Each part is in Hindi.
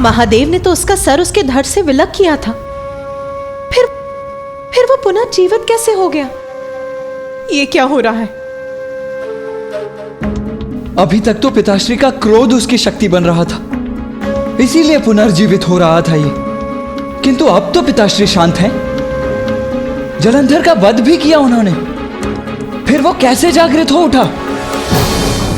महादेव ने तो उसका सर उसके धड़ से विलग किया था, फिर वो पुनः जीवित कैसे हो गया? ये क्या हो रहा है? अभी तक तो पिताश्री का क्रोध उसकी शक्ति बन रहा था, इसीलिए पुनर्जीवित हो रहा था ये। किंतु अब तो पिताश्री शांत हैं। जलंधर का वध भी किया उन्होंने, फिर वो कैसे जागृत हो उठा?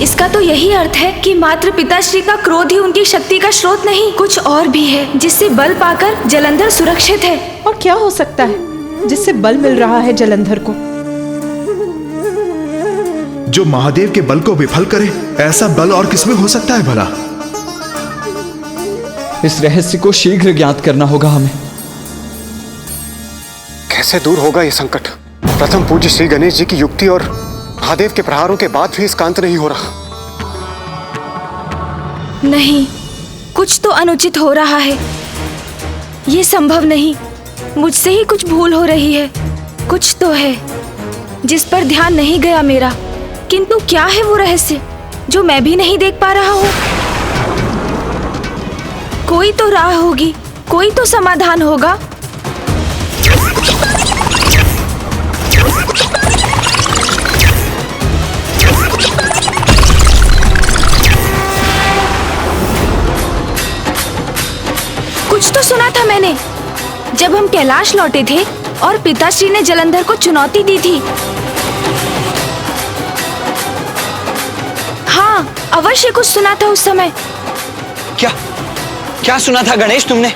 इसका तो यही अर्थ है कि मात्र पिताश्री का क्रोध ही उनकी शक्ति का स्रोत नहीं, कुछ और भी है जिससे बल पाकर जलंधर सुरक्षित है। और क्या हो सकता है जिससे बल मिल रहा है जलंधर को? जो महादेव के बल को विफल करे, ऐसा बल और किसमें हो सकता है भला? इस रहस्य को शीघ्र ज्ञात करना होगा हमें। कैसे दूर होगा ये संकट? प्रथम पूज्य श्री गणेश जी की युक्ति और महादेव के प्रहारों के बाद भी इसका अंत नहीं हो रहा। नहीं, कुछ तो अनुचित हो रहा है। ये संभव नहीं, मुझसे ही कुछ भूल हो रही है। कुछ तो है जिस पर ध्यान नहीं गया मेरा, किंतु क्या है वो रहस्य जो मैं भी नहीं देख पा रहा हूँ? कोई तो राह होगी, कोई तो समाधान होगा। कुछ तो सुना था मैंने जब हम कैलाश लौटे थे और पिताश्री ने जलंधर को चुनौती दी थी। हाँ, अवश्य कुछ सुना था उस समय। क्या सुना था गणेश तुमने?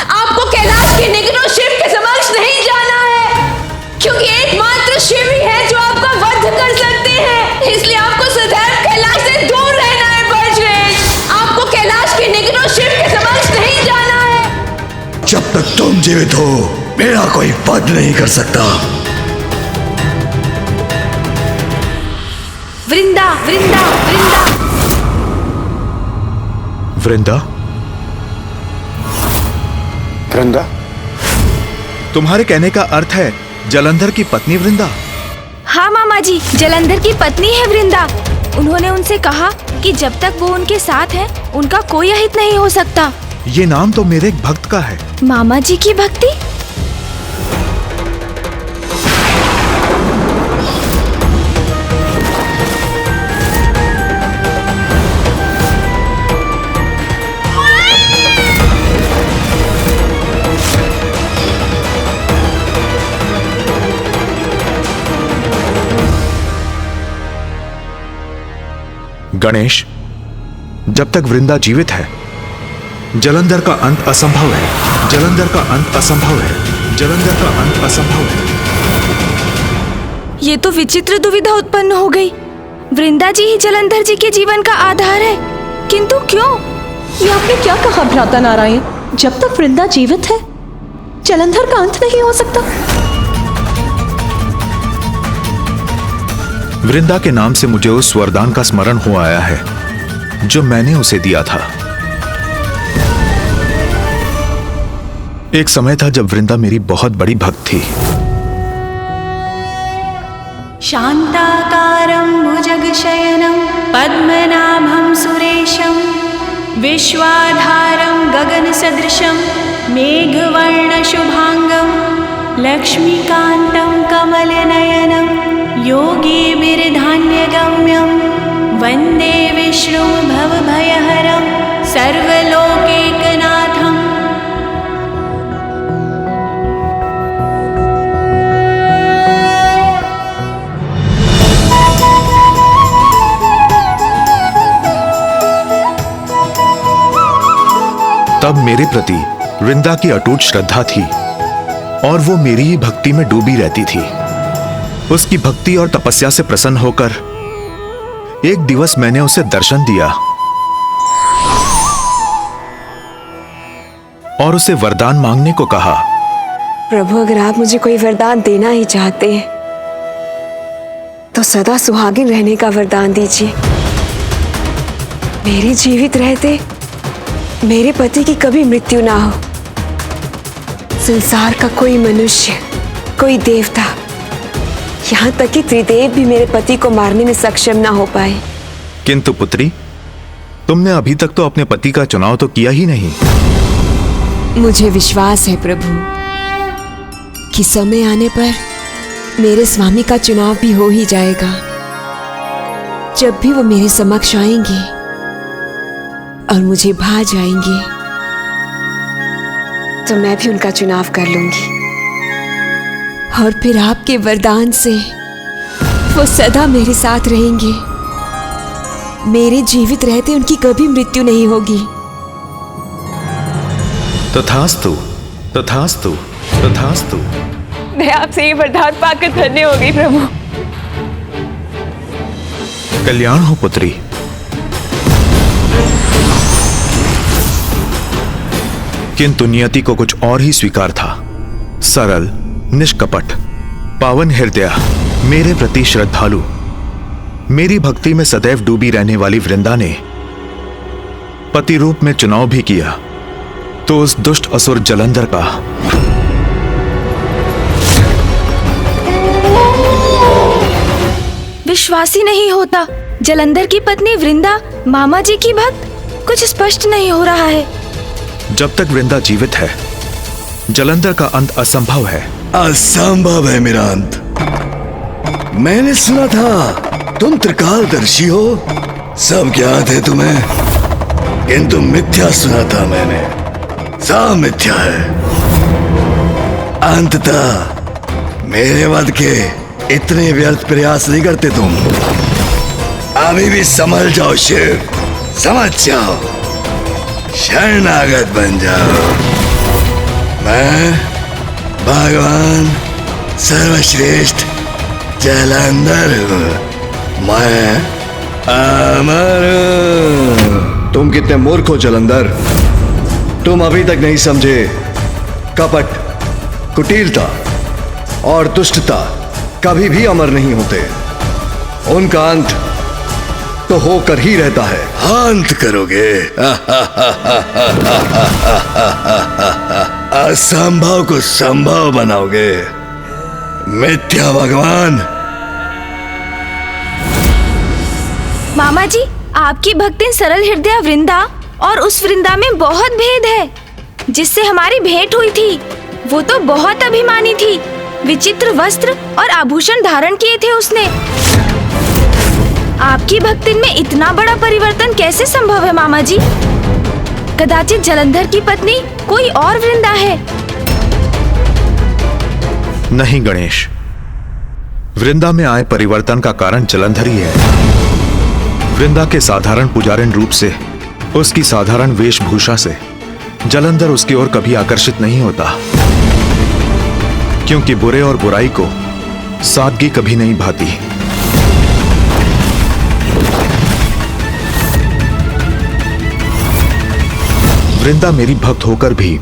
आपको कैलाश के निकटों शिव के समक्ष नहीं जाना है, क्योंकि एकमात्र शिव ही है जो आपका वध कर सकते हैं। इसलिए आपको सदैव कैलाश से दूर रहना है बजरंग। आपको कैलाश के निकटों शिव के समक्ष नहीं जाना है। जब तक तुम जीवित हो, मेरा कोई वध नहीं कर सकता। वृंदा वृंदा वृंदा वृंदा, वृंदा, तुम्हारे कहने का अर्थ है जलंधर की पत्नी वृंदा? हाँ मामा जी, जलंधर की पत्नी है वृंदा। उन्होंने उनसे कहा कि जब तक वो उनके साथ है, उनका कोई अहित नहीं हो सकता। ये नाम तो मेरे एक भक्त का है। मामा जी की भक्ति? गणेश, जब तक वृंदा जीवित है, जलंधर का अंत असंभव है। जलंधर का अंत असंभव है। जलंधर का अंत असंभव है। ये तो विचित्र दुविधा उत्पन्न हो गई। वृंदा जी ही जलंधर जी के जीवन का आधार है, किंतु क्यों? ये आपने क्या कहा भ्राता नारायण? जब तक वृंदा जीवित है, जलंधर का अंत नहीं हो सकता। वृंदा के नाम से मुझे उस वरदान का स्मरण हो आया है जो मैंने उसे दिया था। एक समय था जब वृंदा मेरी बहुत बड़ी भक्त थी। शांताकारं भुजगशयनं पद्मनाभं सुरेशं विश्वाधारं गगनसदृशं मेघवर्णशुभांगं लक्ष्मीकान्तं कमलनयनं योगिभिर्धान्यगम्यं वन्दे विष्णुं भवभयहरं सर्वलोकैकनाथम्। तब मेरे प्रति वृंदा की अटूट श्रद्धा थी और वो मेरी ही भक्ति में डूबी रहती थी। उसकी भक्ति और तपस्या से प्रसन्न होकर एक दिवस मैंने उसे दर्शन दिया और उसे वरदान मांगने को कहा। प्रभु, अगर आप मुझे कोई वरदान देना ही चाहते हैं तो सदा सुहागिन रहने का वरदान दीजिए। मेरे जीवित रहते मेरे पति की कभी मृत्यु ना हो। संसार का कोई मनुष्य, कोई देवता यहाँ तक कि त्रिदेव भी मेरे पति को मारने में सक्षम ना हो पाए। किंतु पुत्री, तुमने अभी तक तो अपने पति का चुनाव तो किया ही नहीं। मुझे विश्वास है प्रभु कि समय आने पर मेरे स्वामी का चुनाव भी हो ही जाएगा। जब भी वो मेरे समक्ष आएंगे और मुझे भा जाएंगे तो मैं भी उनका चुनाव कर लूंगी और फिर आपके वरदान से वो सदा मेरे साथ रहेंगे। मेरे जीवित रहते उनकी कभी मृत्यु नहीं होगी। तथास्तु, तथास्तु, तथास्तु। मैं आपसे ये वरदान पाकर धन्य हो गई प्रभु। कल्याण हो पुत्री। किंतु नियति को कुछ और ही स्वीकार था। सरल, निष्कपट, पावन हृदय, मेरे प्रति श्रद्धालु, मेरी भक्ति में सदैव डूबी रहने वाली वृंदा ने पति रूप में चुनाव भी किया तो उस दुष्ट असुर जलंधर का विश्वास ही नहीं होता। जलंधर की पत्नी वृंदा मामा जी की भक्त, कुछ स्पष्ट नहीं हो रहा है। जब तक वृंदा जीवित है जलंधर का अंत असंभव है। असंभव है मेरा अंत। मैंने सुना था तुम त्रिकालदर्शी हो, सब ज्ञात है तुम्हें, किंतु मिथ्या सुना था मैंने, सब मिथ्या है। अंततः मेरे वध के इतने व्यर्थ प्रयास नहीं करते तुम। अभी भी समझ जाओ शिव, समझ जाओ, शरणागत बन जाओ। मैं भगवान सर्वश्रेष्ठ जलंधर हूँ, मैं अमर हूँ। तुम कितने मूर्ख हो जलंधर, तुम अभी तक नहीं समझे कपट, कुटिलता और दुष्टता कभी भी अमर नहीं होते। उनका अंत तो होकर ही रहता है। अंत करोगे? असंभव को संभव बनाओगे, मिथ्या भगवान। मामा जी, आपकी भक्तिन सरल हृदय वृंदा और उस वृंदा में बहुत भेद है। जिससे हमारी भेंट हुई थी वो तो बहुत अभिमानी थी, विचित्र वस्त्र और आभूषण धारण किए थे उसने। आपकी भक्तिन में इतना बड़ा परिवर्तन कैसे संभव है मामा जी? कदाचित जलंधर की पत्नी कोई और वृंदा है। नहीं गणेश, वृंदा में आए परिवर्तन का कारण जलंधर ही है। वृंदा के साधारण पुजारिन रूप से, उसकी साधारण वेशभूषा से जलंधर उसकी ओर कभी आकर्षित नहीं होता, क्योंकि बुरे और बुराई को सादगी कभी नहीं भाती। वृंदा मेरी भक्त होकर भी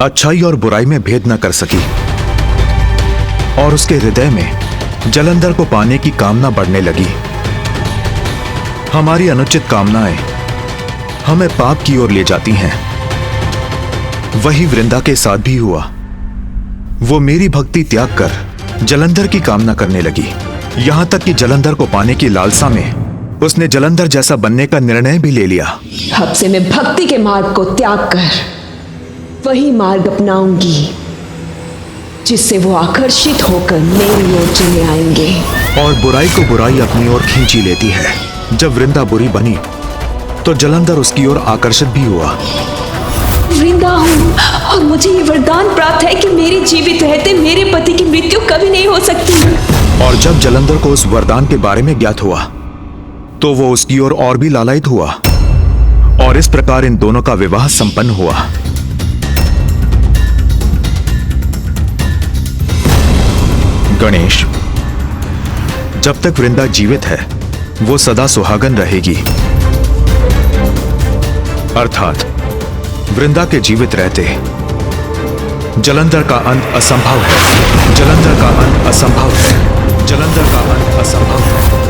अच्छाई और बुराई में भेद न कर सकी और उसके हृदय में जलंधर को पाने की कामना बढ़ने लगी। हमारी अनुचित कामनाएं हमें पाप की ओर ले जाती हैं। वही वृंदा के साथ भी हुआ। वो मेरी भक्ति त्याग कर जलंधर की कामना करने लगी। यहां तक कि जलंधर को पाने की लालसा में उसने जलंधर जैसा बनने का निर्णय भी ले लिया। अब से मैं भक्ति के मार्ग को त्याग कर वही मार्ग अपनाऊंगी जिससे वो आकर्षित होकर मेरी ओर चले आएंगे। और बुराई को बुराई अपनी ओर खींची लेती है। जब वृंदा बुरी बनी तो जलंधर उसकी ओर आकर्षित भी हुआ। वृंदा हूँ और मुझे ये वरदान प्राप्त है कि मेरे जीवित रहते मेरे पति की मृत्यु कभी नहीं हो सकती। और जब जलंधर को उस वरदान के बारे में ज्ञात हुआ तो वो उसकी ओर और भी लालायित हुआ और इस प्रकार इन दोनों का विवाह संपन्न हुआ। गणेश, जब तक वृंदा जीवित है वो सदा सुहागन रहेगी। अर्थात वृंदा के जीवित रहते जलंधर का अंत असंभव है। जलंधर का अंत असंभव है। जलंधर का अंत असंभव है।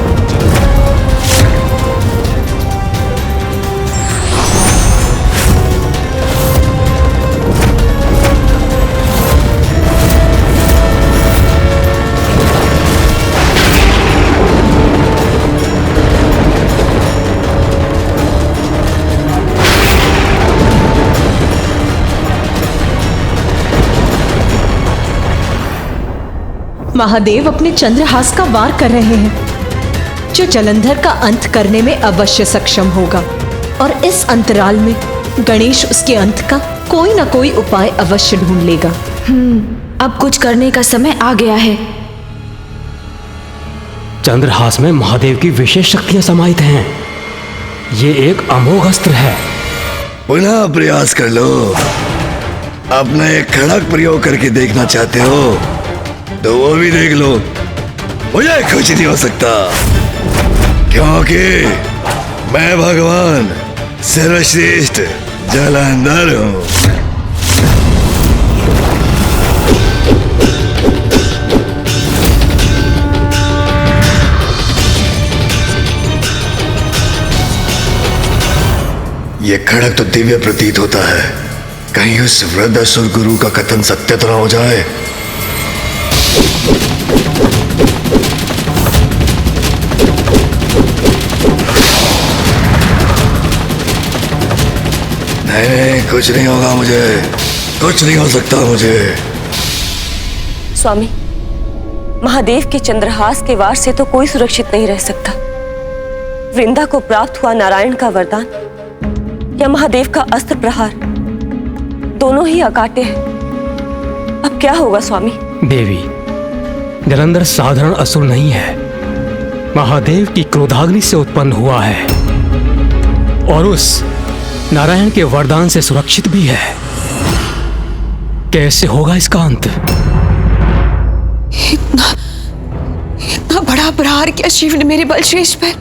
महादेव अपने चंद्रहास का वार कर रहे हैं, जो जलंधर का अंत करने में अवश्य सक्षम होगा। और इस अंतराल में गणेश उसके अंत का कोई ना कोई उपाय अवश्य ढूंढ लेगा। अब कुछ करने का समय आ गया है। चंद्रहास में महादेव की विशेष शक्तियां समाहित हैं। ये एक अमोघ अस्त्र है। पुनः प्रयास कर लो। अपना एक खड़क प्रयोग करके देखना चाहते हो तो वो भी देख लो। मुझे कुछ नहीं हो सकता, क्योंकि मैं भगवान सर्वश्रेष्ठ जलंधर हूं। ये खड़क तो दिव्य प्रतीत होता है। कहीं उस वृद्ध असुर गुरु का कथन सत्य तो ना हो जाए। नहीं, कुछ नहीं होगा मुझे, कुछ नहीं हो सकता मुझे। स्वामी, महादेव के चंद्रहास के वार से तो कोई सुरक्षित नहीं रह सकता। वृंदा को प्राप्त हुआ नारायण का वरदान या महादेव का अस्त्र प्रहार, दोनों ही अकाट्य हैं। अब क्या होगा स्वामी? देवी, जलंधर साधारण असुर नहीं है, महादेव की क्रोधाग्नि से उत्पन्न हुआ है और उस नारायण के वरदान से सुरक्षित भी है। कैसे होगा इसका अंत? इतना बड़ा प्रहार किया शिव ने मेरे बलश्रेष्ठ पर।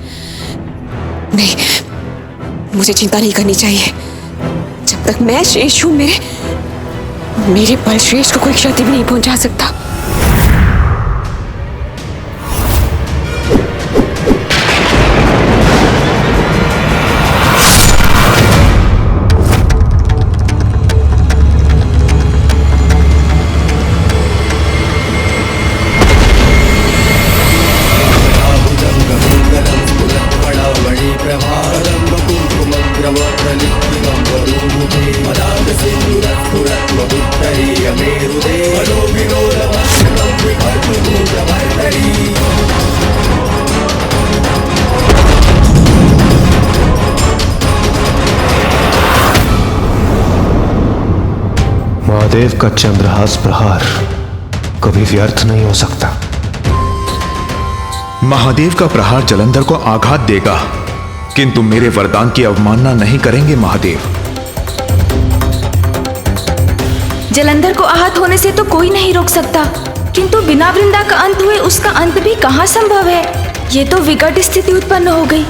नहीं, मुझे चिंता नहीं करनी चाहिए। जब तक मैं शेष हूं, मेरे बलश्रेष्ठ को कोई क्षति भी नहीं पहुंचा सकता। महादेव का चंद्रहास प्रहार कभी व्यर्थ नहीं हो सकता। महादेव का प्रहार जलंधर को आघात देगा, किंतु मेरे वरदान की अवमानना नहीं करेंगे महादेव। जलंधर को आहत होने से तो कोई नहीं रोक सकता, किंतु बिना वृंदा का अंत हुए उसका अंत भी कहाँ संभव है? ये तो विकट स्थिति उत्पन्न हो गई।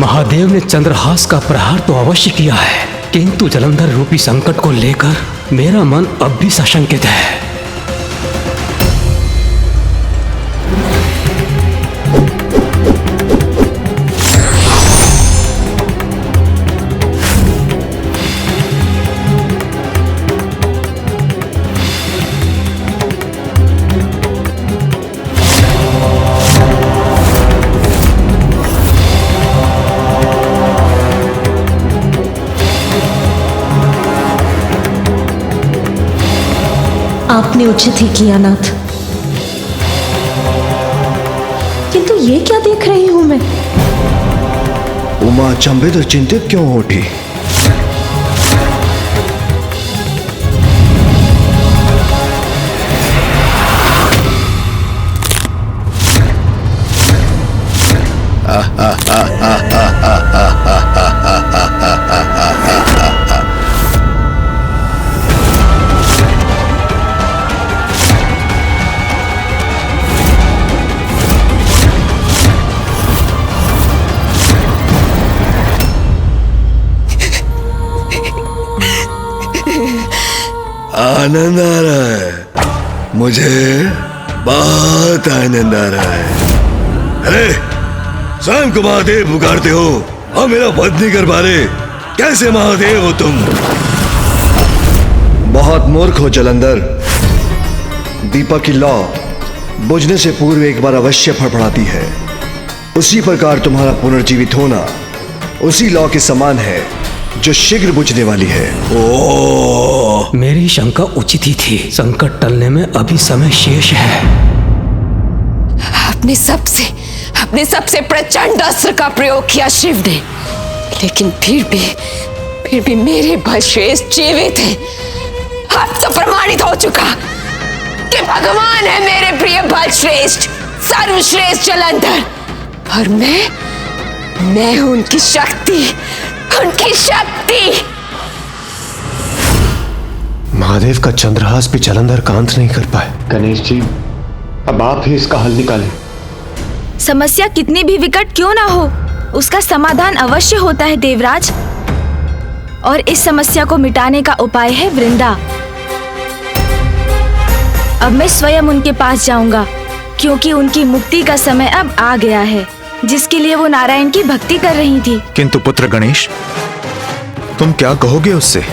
महादेव ने चंद्रहास का प्रहार तो अवश्य किया है, किंतु जलंधर रूपी संकट को लेकर मेरा मन अब भी सशंकित है। आपने उचित ही किया नाथ, किंतु ये क्या देख रही हूं मैं? उमा अचंभित और चिंतित क्यों हो उठी? आनंद आ रहा है, मुझे बहुत आनंद आ रहा है। अरे स्वयं को महादेव पुकारते हो और मेरा वध नहीं कर पा रहे, कैसे महादेव हो तुम? बहुत मूर्ख हो जलंधर। दीपक की लौ बुझने से पूर्व एक बार अवश्य फड़फड़ाती है। उसी प्रकार तुम्हारा पुनर्जीवित होना उसी लौ के समान है जो शीघ्र बुझने वाली है। ओ मेरी शंका उचित ही थी। संकट टलने में अभी समय शेष है। अपने सबसे प्रचंड अस्त्र का प्रयोग किया शिव ने, लेकिन फिर भी मेरे बलश्रेष्ठ जीवित है। अब तो प्रमाणित हो चुका कि भगवान है मेरे प्रिय बलश्रेष्ठ, सर्वश्रेष्ठ जलंधर, और मैं हूं उनकी शक्ति। महादेव का चंद्रहास भी जलंधर का अंत नहीं कर पाए। गणेश जी, अब आप ही इसका हल निकालें। समस्या कितनी भी विकट क्यों ना हो, उसका समाधान अवश्य होता है देवराज। और इस समस्या को मिटाने का उपाय है वृंदा। अब मैं स्वयं उनके पास जाऊंगा, क्योंकि उनकी मुक्ति का समय अब आ गया है, जिसके लिए वो नारायण की भक्ति कर रही थी। किंतु पुत्र गणेश, तुम क्या कहोगे उससे?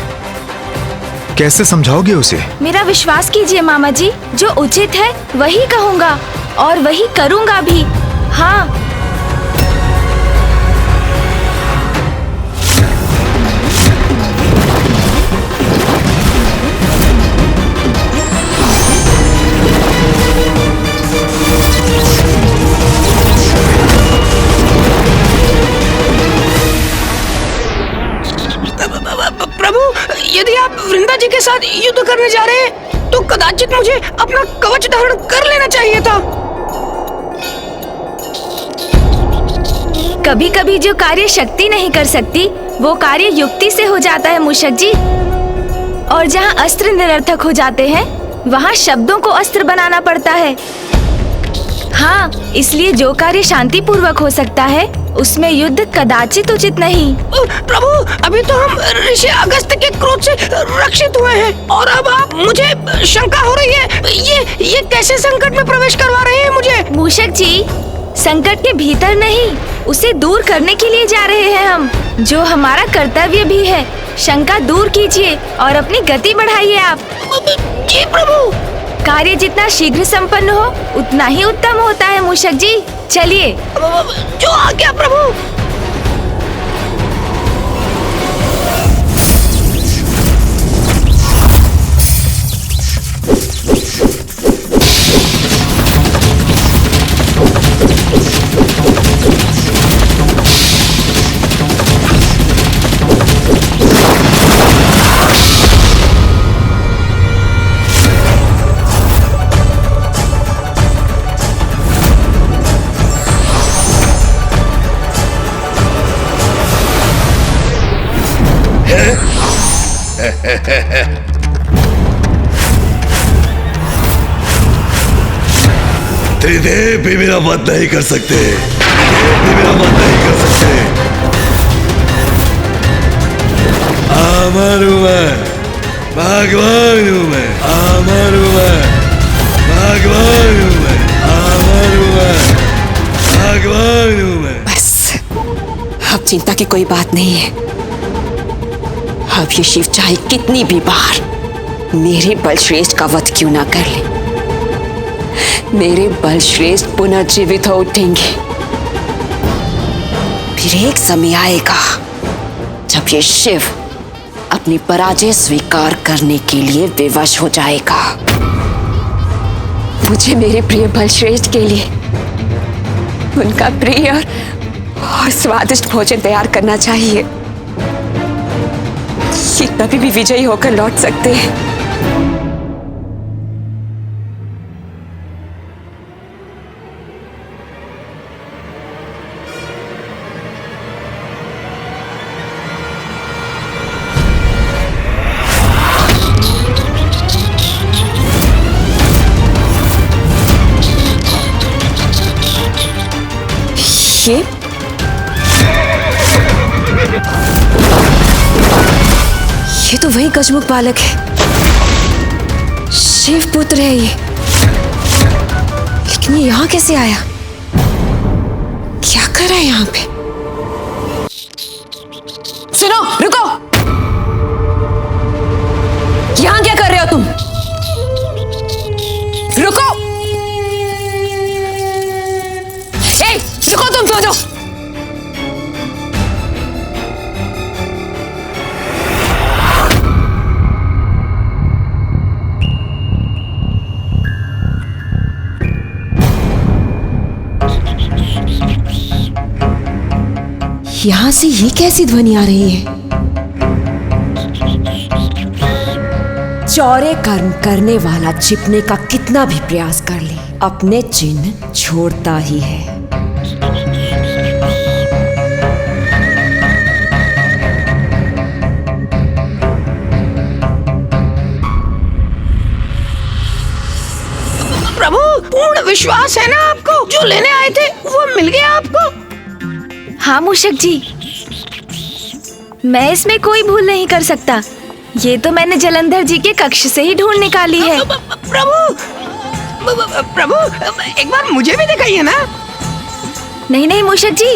कैसे समझाओगे उसे? मेरा विश्वास कीजिए मामा जी, जो उचित है वही कहूँगा और वही करूँगा भी। हाँ, प्रभु, यदि आप वृंदा जी के साथ युद्ध करने जा रहे हैं तो कदाचित मुझे अपना कवच धारण कर लेना चाहिए था। कभी कभी जो कार्य शक्ति नहीं कर सकती, वो कार्य युक्ति से हो जाता है मूषक जी। और जहाँ अस्त्र निरर्थक हो जाते हैं, वहाँ शब्दों को अस्त्र बनाना पड़ता है। हाँ, इसलिए जो कार्य शांति पूर्वक हो सकता है, उसमें युद्ध कदाचित उचित नहीं। प्रभु, अभी तो हम ऋषि अगस्त्य के क्रोध से रक्षित हुए हैं, और अब आप मुझे शंका हो रही है। ये कैसे संकट में प्रवेश करवा रहे हैं मुझे? मूषक जी, संकट के भीतर नहीं, उसे दूर करने के लिए जा रहे हैं हम, जो हमारा कर्तव्य भी है। शंका दूर कीजिए और अपनी गति बढ़ाइए आप। जी प्रभु। कार्य जितना शीघ्र संपन्न हो, उतना ही उत्तम होता है मूषक जी। चलिए। जो आज्ञा प्रभु। त्रिदेव भी मेरा वध नहीं कर सकते, त्रिदेव भी मेरा वध नहीं कर सकते। अमर हूं मैं, भगवान हूं मैं, अमर हूं मैं, भगवान हूं मैं, अमर हूं मैं, भगवान हूं मैं। बस, अब चिंता की कोई बात नहीं है। अब ये शिव चाहे कितनी भी बार मेरे बलश्रेष्ठ का वध क्यों ना कर ले, मेरे बलश्रेष्ठ पुनर्जीवित हो उठेंगे। फिर एक समय आएगा जब ये शिव अपनी पराजय स्वीकार करने के लिए विवश हो जाएगा। मुझे मेरे प्रिय बलश्रेष्ठ के लिए उनका प्रिय और स्वादिष्ट भोजन तैयार करना चाहिए। ये कभी भी विजयी होकर लौट सकते हैं। ये तो वही गजमुख बालक है, शिव पुत्र है ये। लेकिन ये यहाँ कैसे आया? क्या कर रहा है यहाँ पे? सुनो, रुको। यहाँ क्या कर रहे हो तुम? रुको। रुको तुम दोनों। यहाँ से ये कैसी ध्वनि आ रही है? चौरे कर्म करने वाला छिपने का कितना भी प्रयास कर ले, अपने चिन्ह छोड़ता ही है। प्रभु, पूर्ण विश्वास है ना आपको? जो लेने आए थे वो मिल गया आपको? हाँ मूषक जी, मैं इसमें कोई भूल नहीं कर सकता। ये तो मैंने जलंधर जी के कक्ष से ही ढूंढ निकाली है। प्रभु, प्रभु, एक बार मुझे भी दिखाइए ना। नहीं नहीं मूषक जी,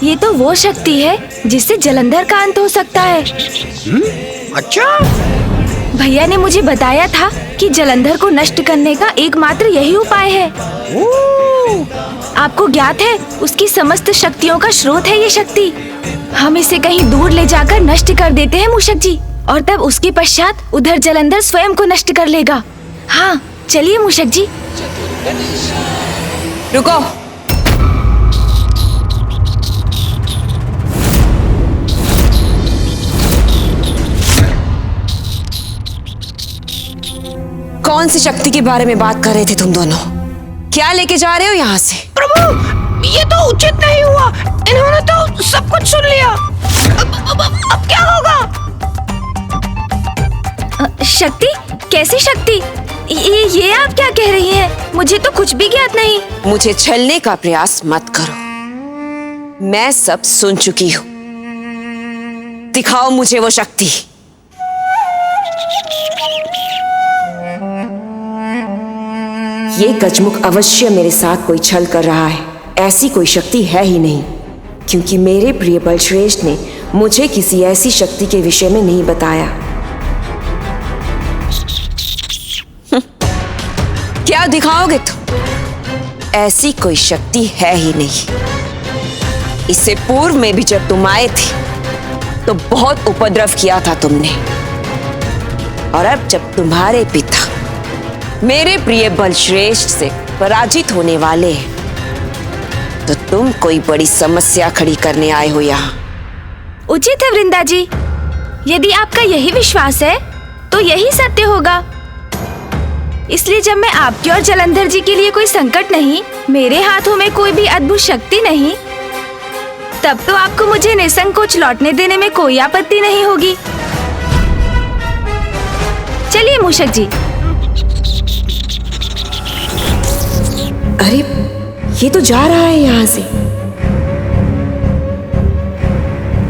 ये तो वो शक्ति है जिससे जलंधर का अंत हो सकता है। अच्छा, भैया ने मुझे बताया था कि जलंधर को नष्ट करने का एकमात्र यही उपाय है। आपको ज्ञात है, उसकी समस्त शक्तियों का स्रोत है ये शक्ति। हम इसे कहीं दूर ले जाकर नष्ट कर देते हैं मूषक जी, और तब उसके पश्चात उधर जलंधर स्वयं को नष्ट कर लेगा। हाँ चलिए मूषक जी। रुको। कौन सी शक्ति के बारे में बात कर रहे थे तुम दोनों? क्या लेके जा रहे हो यहाँ से? प्रभु, ये तो उचित नहीं हुआ। इन्होंने तो सब कुछ सुन लिया। अब क्या होगा? शक्ति? कैसी शक्ति? ये आप क्या कह रही हैं? मुझे तो कुछ भी ज्ञात नहीं। मुझे छलने का प्रयास मत करो, मैं सब सुन चुकी हूँ। दिखाओ मुझे वो शक्ति। ये गजमुख अवश्य मेरे साथ कोई छल कर रहा है। ऐसी कोई शक्ति है ही नहीं, क्योंकि मेरे प्रिय बलश्रेष्ठ ने मुझे किसी ऐसी शक्ति के विषय में नहीं बताया। क्या दिखाओगे तुम? ऐसी कोई शक्ति है ही नहीं। इससे पूर्व में भी जब तुम आए थे तो बहुत उपद्रव किया था तुमने, और अब जब तुम्हारे पिता मेरे प्रिय बलश्रेष्ठ से पराजित होने वाले हैं तो तुम कोई बड़ी समस्या खड़ी करने आए हो यहाँ। उचित है वृंदा जी, यदि आपका यही विश्वास है तो यही सत्य होगा। इसलिए जब मैं आपके और जलंधर जी के लिए कोई संकट नहीं, मेरे हाथों में कोई भी अद्भुत शक्ति नहीं, तब तो आपको मुझे निसंकोच लौटने देने में कोई आपत्ति नहीं होगी। चलिए मूषक जी। अरे ये तो जा रहा है यहाँ से।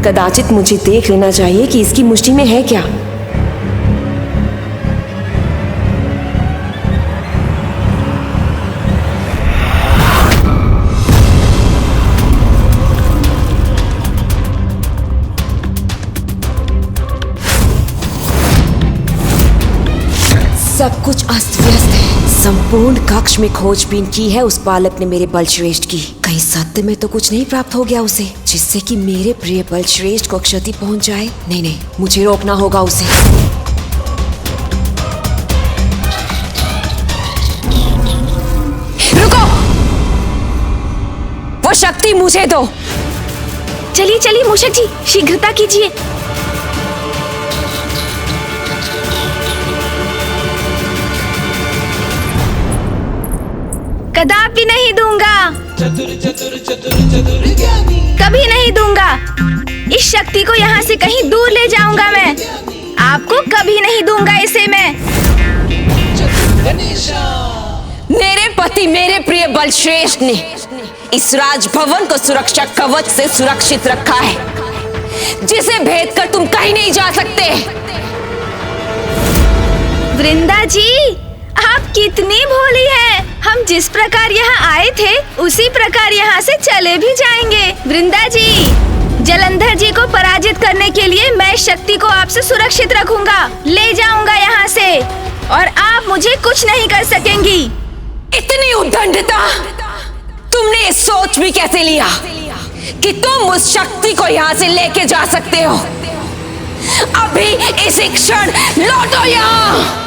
कदाचित मुझे देख लेना चाहिए कि इसकी मुट्ठी में है क्या। सब कुछ अस्त व्यस्त है। संपूर्ण कक्ष में खोजबीन की है उस बालक ने मेरे बलश्रेष्ठ की। कहीं सत्य में तो कुछ नहीं प्राप्त हो गया उसे, जिससे कि मेरे प्रिय बलश्रेष्ठ को क्षति पहुंच जाए। नहीं नहीं, मुझे रोकना होगा उसे। रुको, वो शक्ति मुझे दो। चलिए चलिए मूषक जी, शीघ्रता कीजिए। कदापि नहीं दूंगा, कभी नहीं दूंगा। इस शक्ति को यहाँ से कहीं दूर ले जाऊंगा मैं। आपको कभी नहीं दूंगा इसे मैं। मेरे पति मेरे प्रिय बलश्रेष्ठ ने इस राजभवन को सुरक्षा कवच से सुरक्षित रखा है, जिसे भेद कर तुम कहीं नहीं जा सकते। वृंदा जी, आप कितनी भोली हैं। हम जिस प्रकार यहाँ आए थे उसी प्रकार यहाँ से चले भी जाएंगे। वृंदा जी, जलंधर जी को पराजित करने के लिए मैं शक्ति को आपसे सुरक्षित रखूंगा, ले जाऊंगा यहाँ से, और आप मुझे कुछ नहीं कर सकेंगी। इतनी उद्दंडता तुमने सोच भी कैसे लिया कि तुम उस शक्ति को यहाँ से लेके जा सकते हो? अभी इसी क्षण लौटो यहाँ।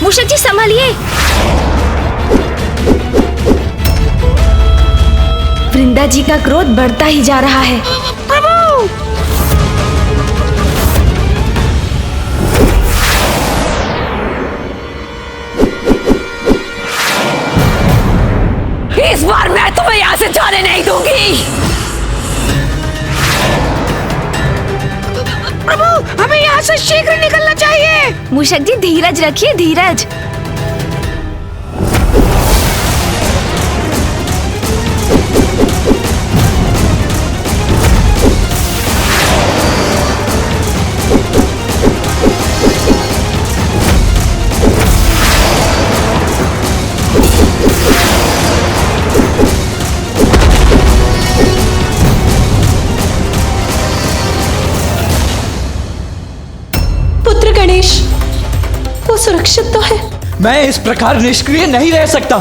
मूषक जी संभालिए। वृंदा जी का क्रोध बढ़ता ही जा रहा है। प्रभु! इस बार मैं तुम्हें यहाँ से जाने नहीं दूंगी। प्रभु, हमें यहाँ से शीघ्र निकलना चाहिए। मूषक जी धीरज रखिए, धीरज। गणेश, वो सुरक्षित तो है। मैं इस प्रकार निष्क्रिय नहीं रह सकता।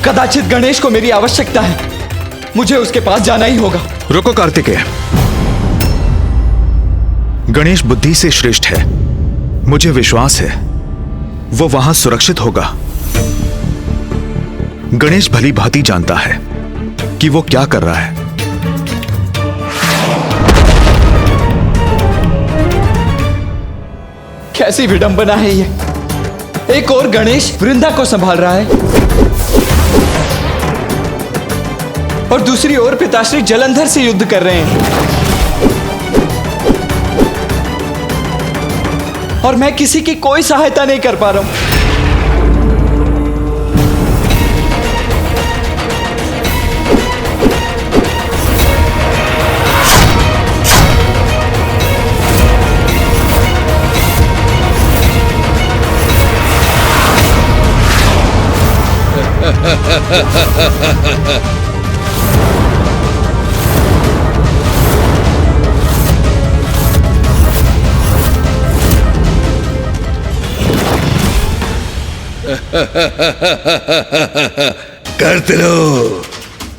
कदाचित गणेश को मेरी आवश्यकता है। मुझे उसके पास जाना ही होगा। रुको कार्तिकेय, गणेश बुद्धि से श्रेष्ठ है। मुझे विश्वास है वो वहां सुरक्षित होगा। गणेश भली भांति जानता है कि वो क्या कर रहा है। कैसी विडंबना है ये। एक और गणेश वृंदा को संभाल रहा है और दूसरी ओर पिताश्री जलंधर से युद्ध कर रहे हैं, और मैं किसी की कोई सहायता नहीं कर पा रहा हूं।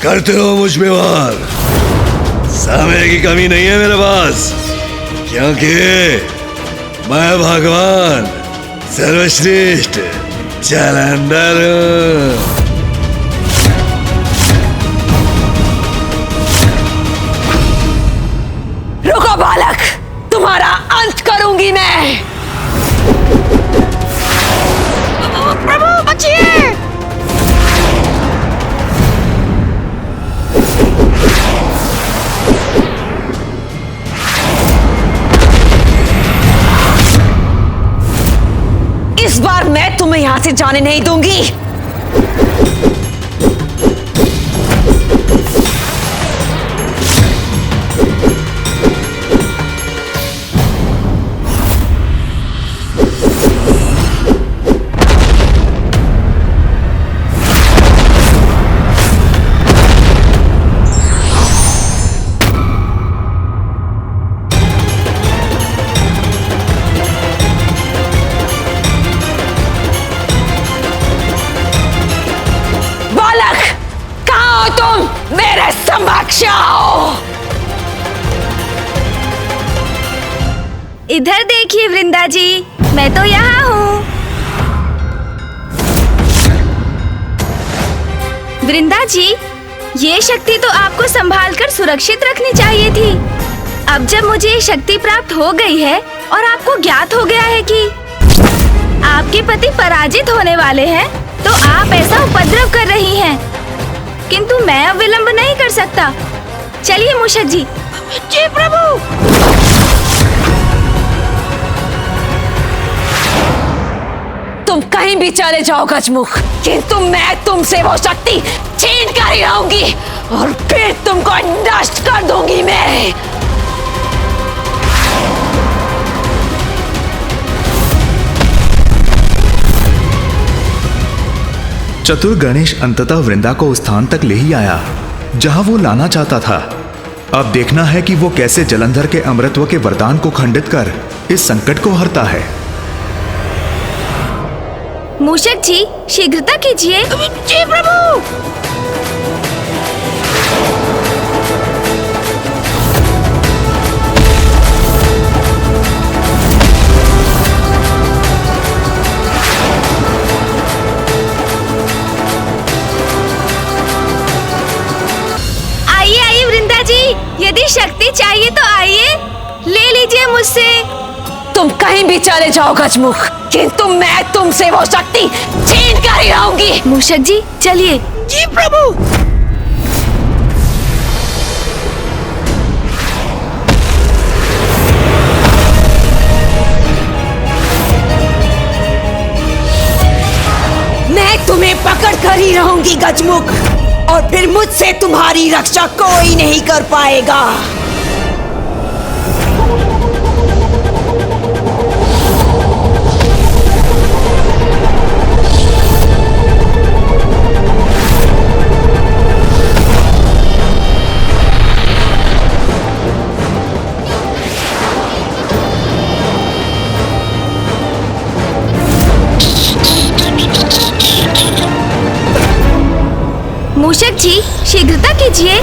करते रहो मुझ में वार। समय की कमी नहीं है मेरे पास, क्योंकि मैं भगवान सर्वश्रेष्ठ जलंधर हूं। रुको बालक, तुम्हारा अंत करूंगी मैं। प्रभु बचिए। इस बार मैं तुम्हें यहां से जाने नहीं दूंगी। इधर देखिए वृंदा जी, मैं तो यहाँ हूँ। वृंदा जी, ये शक्ति तो आपको संभालकर सुरक्षित रखनी चाहिए थी। अब जब मुझे ये शक्ति प्राप्त हो गई है और आपको ज्ञात हो गया है कि आपके पति पराजित होने वाले हैं, तो आप ऐसा उपद्रव कर रही हैं। किंतु मैं अब विलंब नहीं कर सकता। चलिए मूषक जी। जी प्रभु। तुम कहीं भी चले जाओ गजमुख, किंतु मैं तुमसे वो शक्ति छीन कर ही रहूंगी और फिर तुमको नष्ट कर दूंगी मैं। चतुर गणेश अंततः वृंदा को उस स्थान तक ले ही आया जहां वो लाना चाहता था। अब देखना है कि वो कैसे जलंधर के अमृतत्व के वरदान को खंडित कर इस संकट को हरता है। मूषक जी, शीघ्रता कीजिए। जी प्रभु। आइए आइए वृंदा जी, यदि शक्ति चाहिए तो आइए, ले लीजिए मुझसे। तुम कहीं भी चले जाओ गजमुख, किंतु मैं तुमसे वो शक्ति छीन कर ही रहूंगी। मूषक जी चलिए। जी प्रभु। मैं तुम्हें पकड़ कर ही रहूंगी गजमुख, और फिर मुझसे तुम्हारी रक्षा कोई नहीं कर पाएगा। मूषक जी शीघ्रता कीजिए।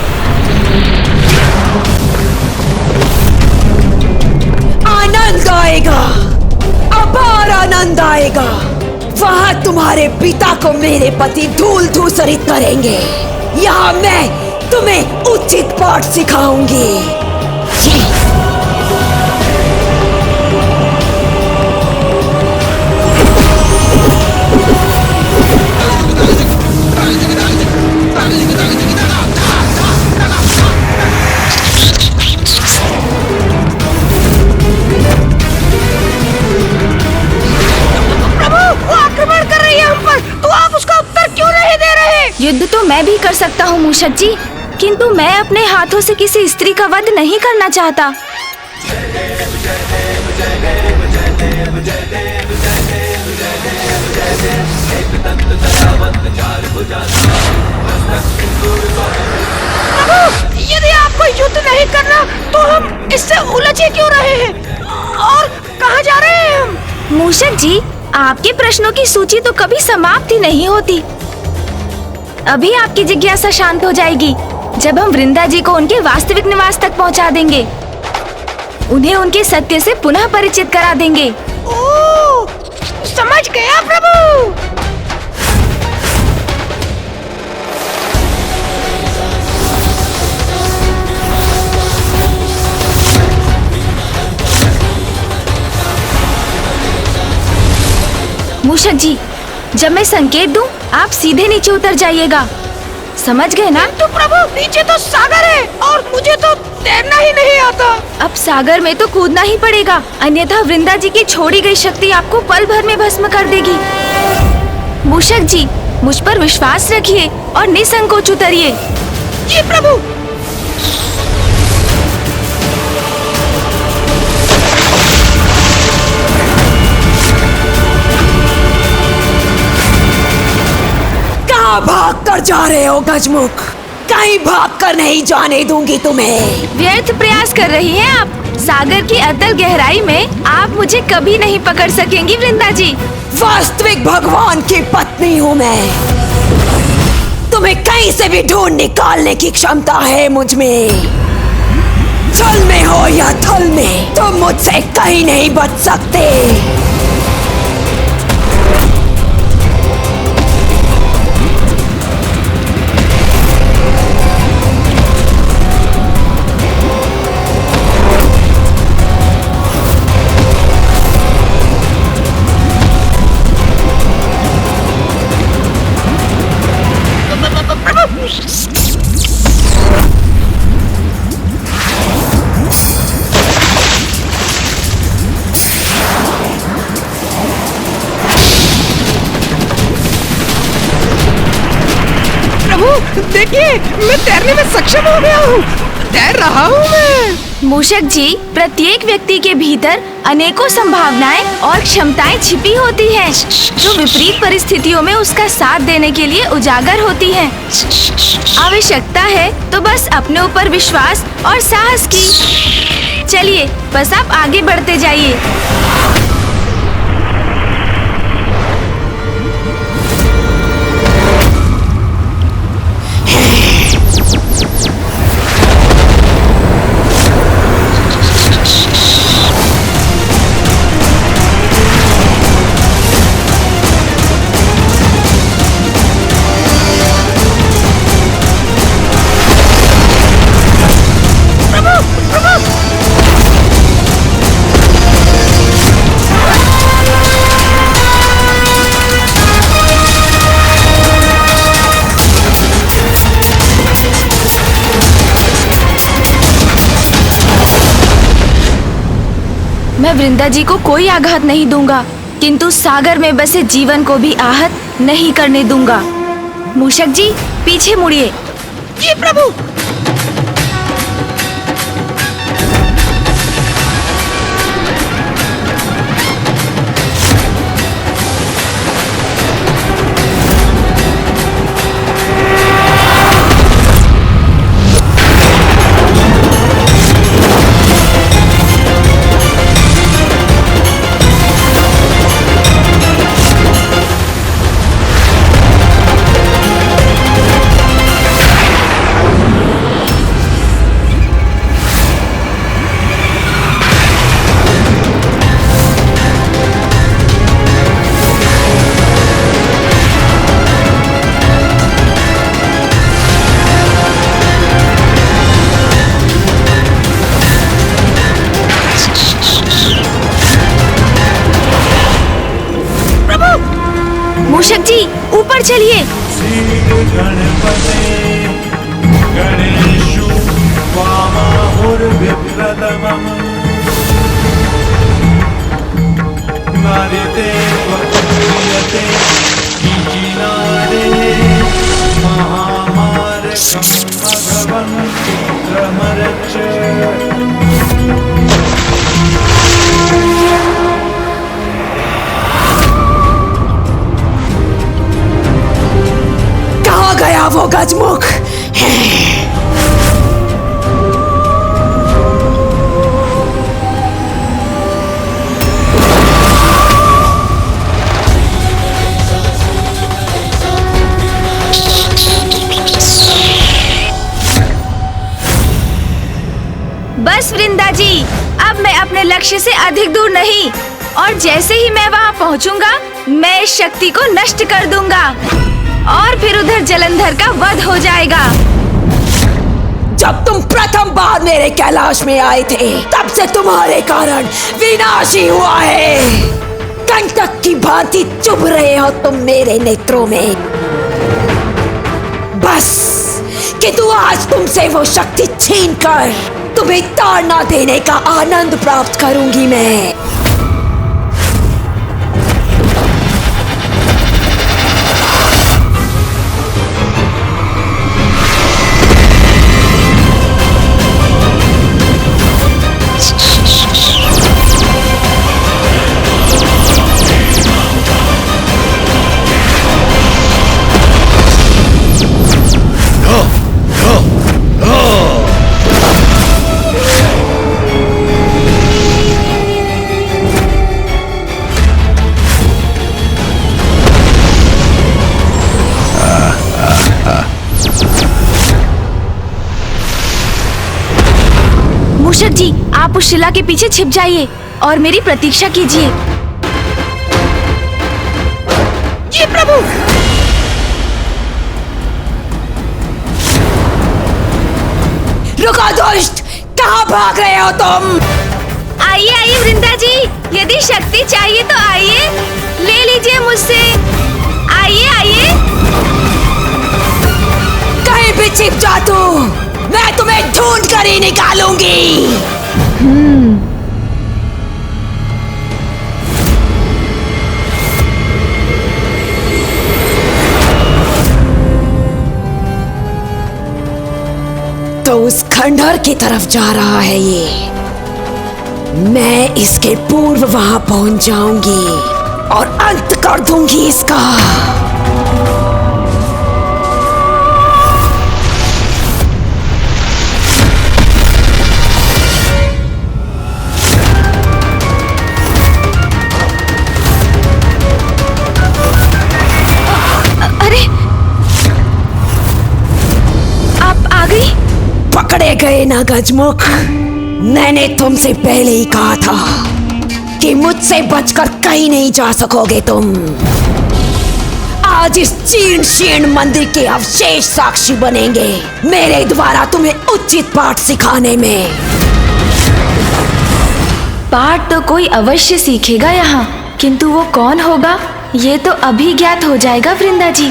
आनंद आएगा, अपार आनंद आएगा। वहाँ तुम्हारे पिता को मेरे पति धूल धूसरित करेंगे। यहाँ मैं तुम्हें उचित पाठ सिखाऊंगी। युद्ध तो मैं भी कर सकता हूँ मूषक जी, किंतु मैं अपने हाथों से किसी स्त्री का वध नहीं करना चाहता। यदि आपको युद्ध नहीं करना तो हम इससे उलझे क्यों रहे हैं, और कहाँ जा रहे हैं हम? मूषक जी, आपके प्रश्नों की सूची तो कभी समाप्त ही नहीं होती। अभी आपकी जिज्ञासा शांत हो जाएगी जब हम वृंदा जी को उनके वास्तविक निवास तक पहुंचा देंगे। उन्हें उनके सत्य से पुनः परिचित करा देंगे। ओह, समझ गया प्रभु। मूषक जी, जब मैं संकेत दूं, आप सीधे नीचे उतर जाइएगा। समझ गए ना? तो प्रभु, नीचे तो सागर है और मुझे तो तैरना ही नहीं आता। अब सागर में तो कूदना ही पड़ेगा, अन्यथा वृंदा जी की छोड़ी गई शक्ति आपको पल भर में भस्म कर देगी। मूषक जी, मुझ पर विश्वास रखिए और निसंकोच उतरिए। जी प्रभु। भाग कर जा रहे हो गजमुख? कहीं भाग कर नहीं जाने दूंगी तुम्हें। व्यर्थ प्रयास कर रही हैं आप। सागर की अतल गहराई में आप मुझे कभी नहीं पकड़ सकेंगी वृंदा जी। वास्तविक भगवान की पत्नी हूँ मैं। तुम्हें कहीं से भी ढूंढ निकालने की क्षमता है मुझ में। जल में हो या थल में, तुम मुझसे कहीं नहीं बच सकते। देखिए, मैं तैरने में सक्षम हो गया हूँ। तैर रहा हूँ मैं। मूषक जी, प्रत्येक व्यक्ति के भीतर अनेकों संभावनाएं और क्षमताएं छिपी होती हैं, जो विपरीत परिस्थितियों में उसका साथ देने के लिए उजागर होती हैं। आवश्यकता है तो बस अपने ऊपर विश्वास और साहस की। चलिए, बस आप आगे बढ़ते जाइए। मैं वृंदा जी को कोई आघात नहीं दूंगा, किंतु सागर में बसे जीवन को भी आहत नहीं करने दूंगा। मूषक जी, पीछे मुड़िए। जी प्रभु। मूषक जी, ऊपर चलिए। गणेशु वामाहुर्विप्रथमम् नारिते वक्रियते कीनारे महामार्गं भगवन् विक्रमरच। गया वो गजमुख। बस वृंदा जी, अब मैं अपने लक्ष्य से अधिक दूर नहीं, और जैसे ही मैं वहाँ पहुँचूंगा, मैं इस शक्ति को नष्ट कर दूंगा और फिर उधर जलंधर का वध हो जाएगा। जब तुम प्रथम बार मेरे कैलाश में आए थे, तब से तुम्हारे कारण विनाश ही हुआ है। कंटक की भांति चुभ रहे हो तुम मेरे नेत्रों में। बस किंतु आज तुमसे वो शक्ति छीनकर तुम्हें ताड़ना देने का आनंद प्राप्त करूंगी मैं। मूषक जी, आप उस शिला के पीछे छिप जाइए और मेरी प्रतीक्षा कीजिए। जी प्रभु। रुको दुष्ट, कहाँ भाग रहे हो तुम? आइए आइए वृंदा जी, यदि शक्ति चाहिए तो आइए, ले लीजिए मुझसे। आइए आइए। कहीं भी छिप जा तू, मैं तुम्हें ढूंढ कर ही निकालूंगी। तो उस खंडहर की तरफ जा रहा है ये। मैं इसके पूर्व वहां पहुंच जाऊंगी और अंत कर दूंगी इसका। अरे आप आ गई? पकड़े गए ना गजमुख। मैंने तुमसे पहले ही कहा था कि मुझसे बचकर कहीं नहीं जा सकोगे तुम। आज इस जीर्ण शीर्ण मंदिर के अवशेष साक्षी बनेंगे मेरे द्वारा तुम्हें उचित पाठ सिखाने में। पाठ तो कोई अवश्य सीखेगा यहाँ, किंतु वो कौन होगा ये तो अभी ज्ञात हो जाएगा वृंदा जी।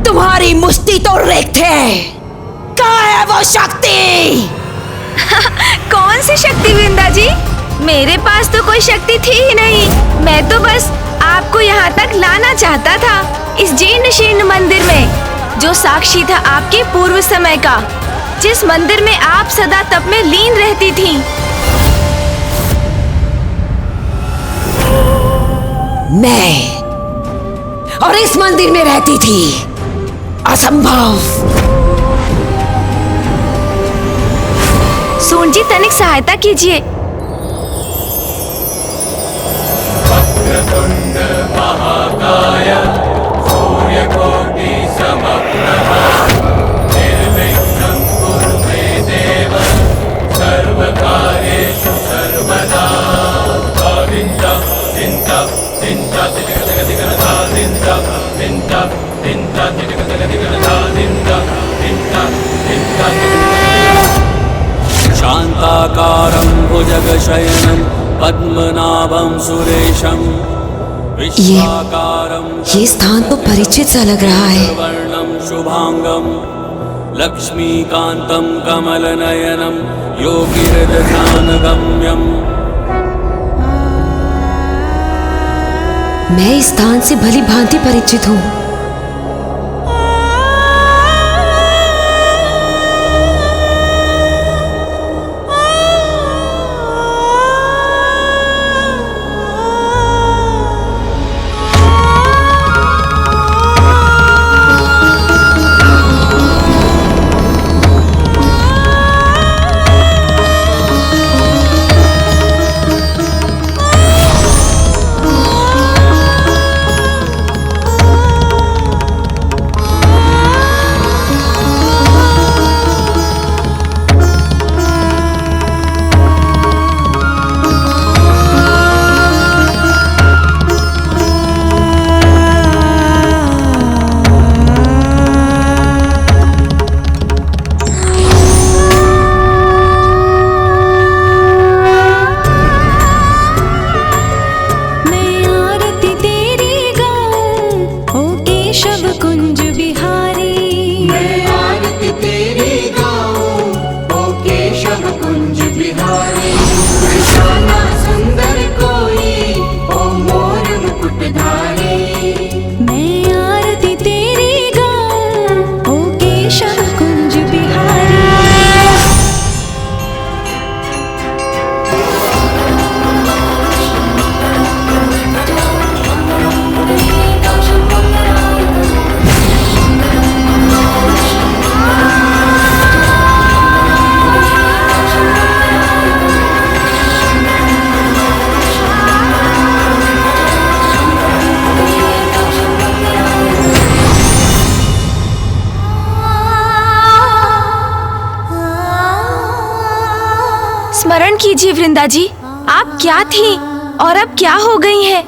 तुम्हारी मुष्टि तो रिक्त है। कहाँ है वो शक्ति? कौन सी शक्ति वृंदा जी? मेरे पास तो कोई शक्ति थी ही नहीं। मैं तो बस आपको यहाँ तक लाना चाहता था, इस जीर्ण शीर्ण मंदिर में जो साक्षी था आपके पूर्व समय का, जिस मंदिर में आप सदा तप में लीन रहती थीं। मैं और इस मंदिर में रहती थी? असंभव। सून जी तनिक सहायता कीजिए। वक्रतुंड महाकाय सूर्यकोटि समप्रभ निर्विघ्नं कुरु मे देव सर्वकार्येषु सर्वदा। दिन्ता दिन्ता दिन्ता दिन्ता दिन्ता दिन्ता दिन्ता दिन्ता दिन्ता दिन्ता शान्ताकारं भुजगशयनं पद्मनाभं सुरेशं ये स्थान तो परिचित सा लग रहा है। वर्णं शुभांगं लक्ष्मीकान्तं कमलनयनं योगिहृदध्यानगम्यं। मैं इस स्थान से भली भांति परिचित हूँ। स्मरण कीजिए वृंदा जी, आप क्या थी और अब क्या हो गई हैं?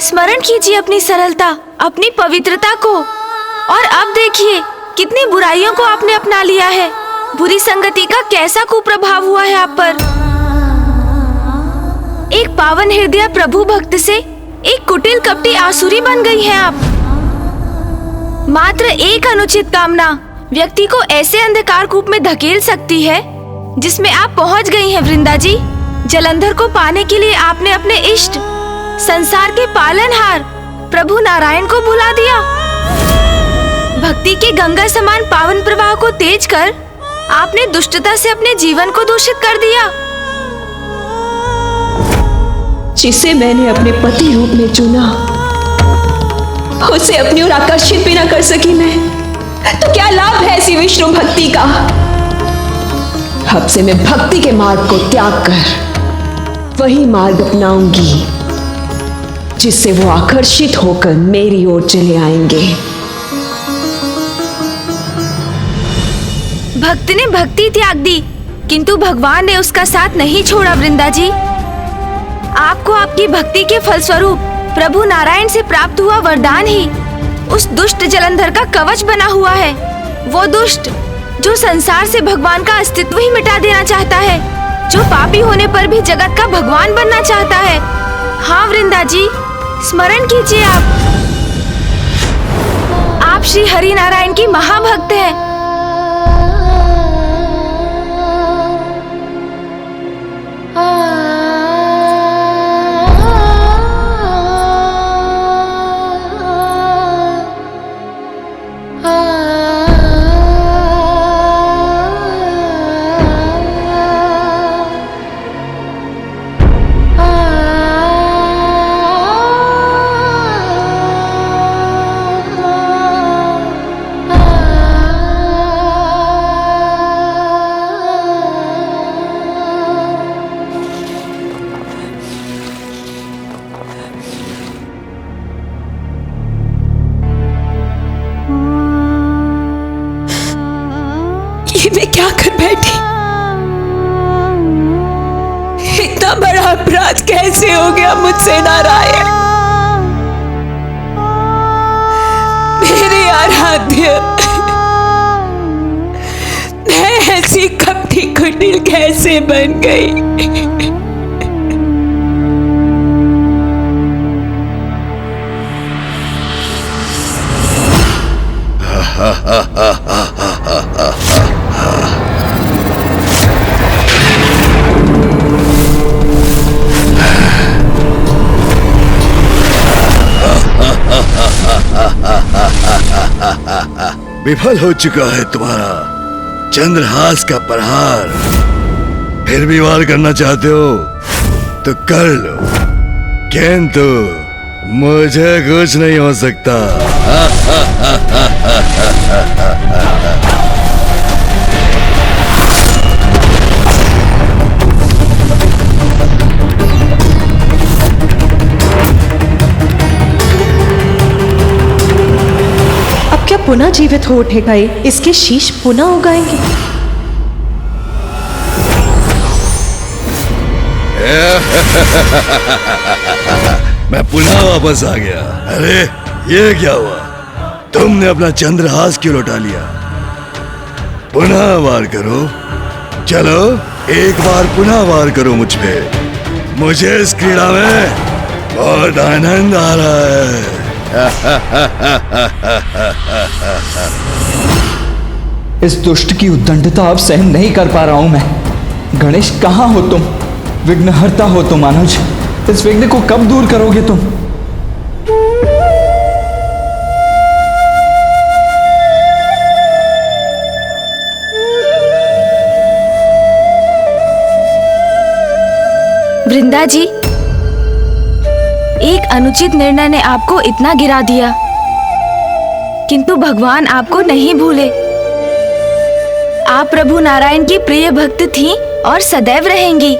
स्मरण कीजिए अपनी सरलता, अपनी पवित्रता को। और अब देखिए कितनी बुराइयों को आपने अपना लिया है। बुरी संगति का कैसा कुप्रभाव हुआ है आप पर। एक पावन हृदय प्रभु भक्त से एक कुटिल कपटी आसुरी बन गई हैं आप। मात्र एक अनुचित कामना व्यक्ति को ऐसे अंधकार कूप में धकेल सकती है जिसमें आप पहुंच गई हैं वृंदा जी। जलंधर को पाने के लिए आपने अपने इष्ट, संसार के पालनहार प्रभु नारायण को भुला दिया। भक्ति के गंगा समान पावन प्रवाह को तेज कर आपने दुष्टता से अपने जीवन को दूषित कर दिया। जिसे मैंने अपने पति रूप में चुना, उसे अपनी ओर आकर्षित भी न कर सकी मैं, तो क्या लाभ है ऐसी विष्णु भक्ति का। अब से मैं भक्ति के मार्ग को त्याग कर वही मार्ग अपनाऊंगी जिससे वो आकर्षित होकर मेरी ओर चले आएंगे। भक्त ने भक्ति त्याग दी, किंतु भगवान ने उसका साथ नहीं छोड़ा वृंदा जी। आपको आपकी भक्ति के फलस्वरूप प्रभु नारायण से प्राप्त हुआ वरदान ही उस दुष्ट जलंधर का कवच बना हुआ है। वो दुष्ट जो संसार से भगवान का अस्तित्व ही मिटा देना चाहता है, जो पापी होने पर भी जगत का भगवान बनना चाहता है। हाँ वृंदा जी, स्मरण कीजिए आप श्री हरि नारायण की महाभक्त हैं। मैं क्या कर बैठी? इतना बड़ा अपराध कैसे हो गया मुझसे नारायण? मेरे आराध्य, मैं ऐसी कपटी कुटिल कैसे बन गई? विफल हो चुका है तुम्हारा चंद्रहास का प्रहार। फिर भी वार करना चाहते हो तो कर लो, किंतु मुझे कुछ नहीं हो सकता। क्या पुनः जीवित हो उठेगा? इसके शीश पुनः उगाएंगे? मैं पुनः वापस आ गया। अरे ये क्या हुआ? तुमने अपना चंद्रहास क्यों लौटा लिया? पुनः वार करो, चलो एक बार पुनः वार करो मुझ पे। मुझे इस क्रीड़ा में बहुत आनंद आ रहा है। इस दुष्ट की उद्दंडता अब सहन नहीं कर पा रहा हूं मैं। गणेश, कहां हो तुम? विघ्नहर्ता हो तुम अनुज। इस विघ्न को कब दूर करोगे तुम? वृंदा जी, एक अनुचित निर्णय ने आपको इतना गिरा दिया, किंतु भगवान आपको नहीं भूले। आप प्रभु नारायण की प्रिय भक्त थीं और सदैव रहेंगी।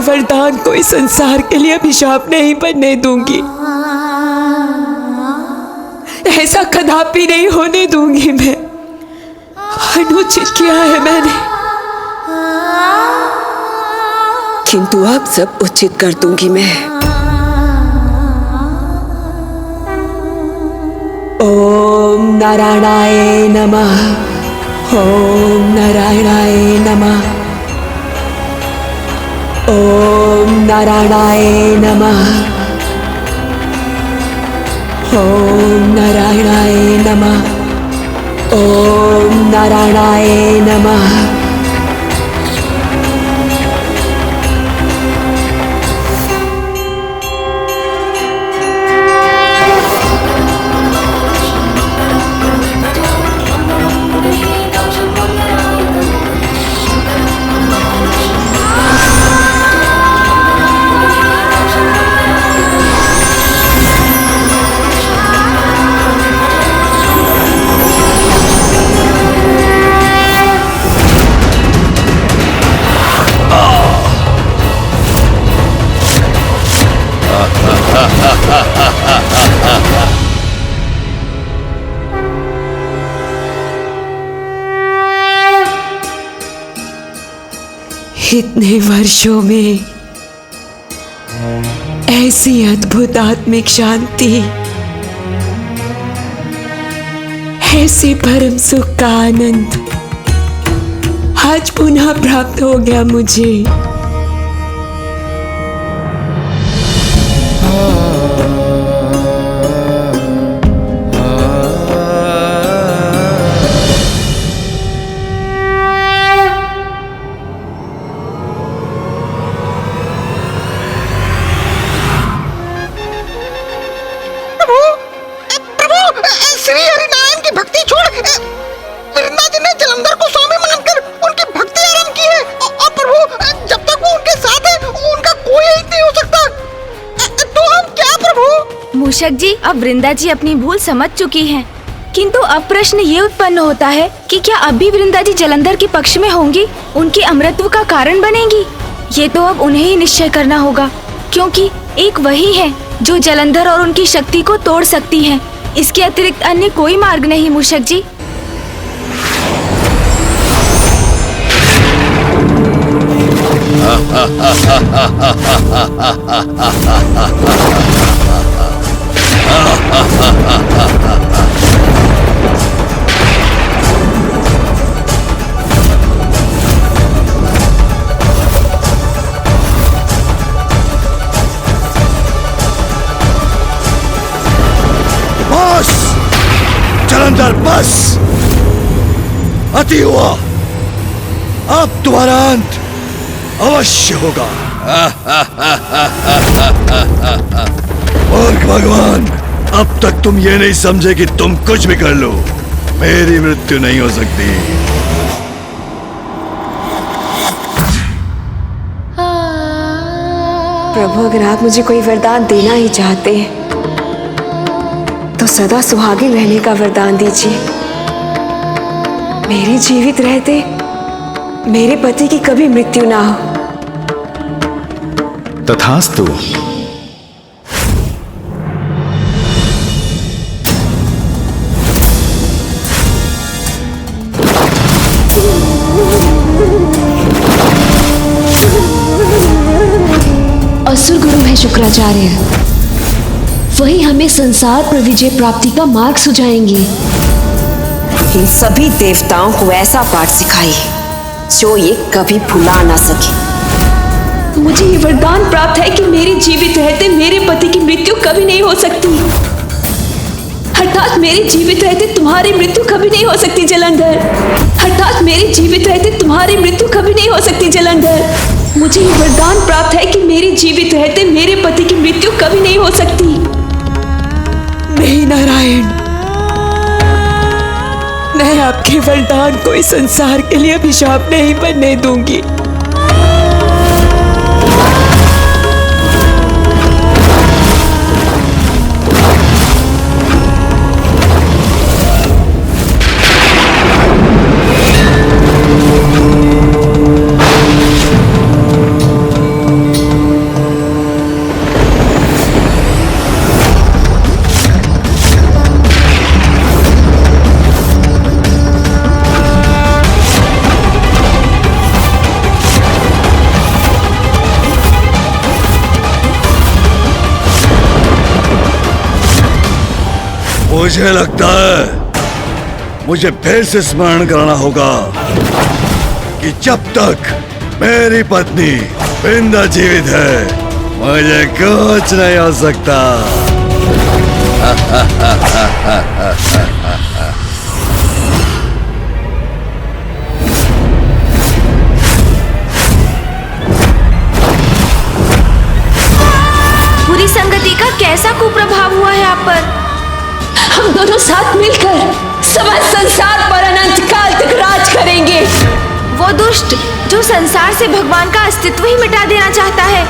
वरदान को इस संसार के लिए अभिशाप नहीं बनने दूंगी। ऐसा कदापि नहीं होने दूंगी मैं। अनुचित किया है मैंने, किंतु अब सब उचित कर दूंगी मैं। ओम नारायणाय नमः। ओम नारायणाय नमः। ओम नारायणाय नमः। ओम नारायणाय नमः। ओम नारायणाय नमः। इतने वर्षों में ऐसी अद्भुत आत्मिक शांति, ऐसे परम सुख का आनंद आज पुनः प्राप्त हो गया मुझे। मूषक जी, अब वृंदा जी अपनी भूल समझ चुकी हैं, किंतु अब प्रश्न ये उत्पन्न होता है कि क्या अब भी वृंदा जी जलंधर के पक्ष में होंगी, उनके अमरत्व का कारण बनेंगी? ये तो अब उन्हें ही निश्चय करना होगा, क्योंकि एक वही है जो जलंधर और उनकी शक्ति को तोड़ सकती है। इसके अतिरिक्त अन्य कोई मार्ग नहीं मूषक जी। बस जलंधर, बस अति हुआ। अब तुम्हारा अंत अवश्य होगा। मूर्ख भगवान, अब तक तुम ये नहीं समझे कि तुम कुछ भी कर लो, मेरी मृत्यु नहीं हो सकती। प्रभु, अगर आप मुझे कोई वरदान देना ही चाहते हैं तो सदा सुहागिन रहने का वरदान दीजिए। मेरे जीवित रहते मेरे पति की कभी मृत्यु ना हो। तथास्तु। असुर गुरु है शुक्राचार्य, वही हमें संसार पर विजय प्राप्ति का मार्ग सुझाएंगे। इन सभी देवताओं को ऐसा पाठ सिखाइए जो ये कभी भुला ना सके। मुझे ये वरदान प्राप्त है कि मेरे जीवित रहते मेरे पति की मृत्यु कभी नहीं हो सकती, अर्थात मेरे जीवित रहते तुम्हारी मृत्यु कभी नहीं हो सकती जलंधर, अर्थात मेरे जीवित रहते तुम्हारी मृत्यु कभी नहीं हो सकती जलंधर। मुझे ये वरदान प्राप्त है कि मेरे जीवित रहते मेरे पति की मृत्यु कभी नहीं हो सकती। नहीं नारायण, मैं आपके वरदान को इस संसार के लिए अभिशाप नहीं बनने दूंगी। मुझे लगता है मुझे फिर से स्मरण कराना होगा कि जब तक मेरी पत्नी वृंदा जीवित है मुझे कुछ नहीं हो सकता। बुरी संगति का कैसा कुप्रभाव हुआ है आप पर? हम दोनों साथ मिलकर समस्त संसार पर अनंत काल तक राज करेंगे। वो दुष्ट जो संसार से भगवान का अस्तित्व ही मिटा देना चाहता है।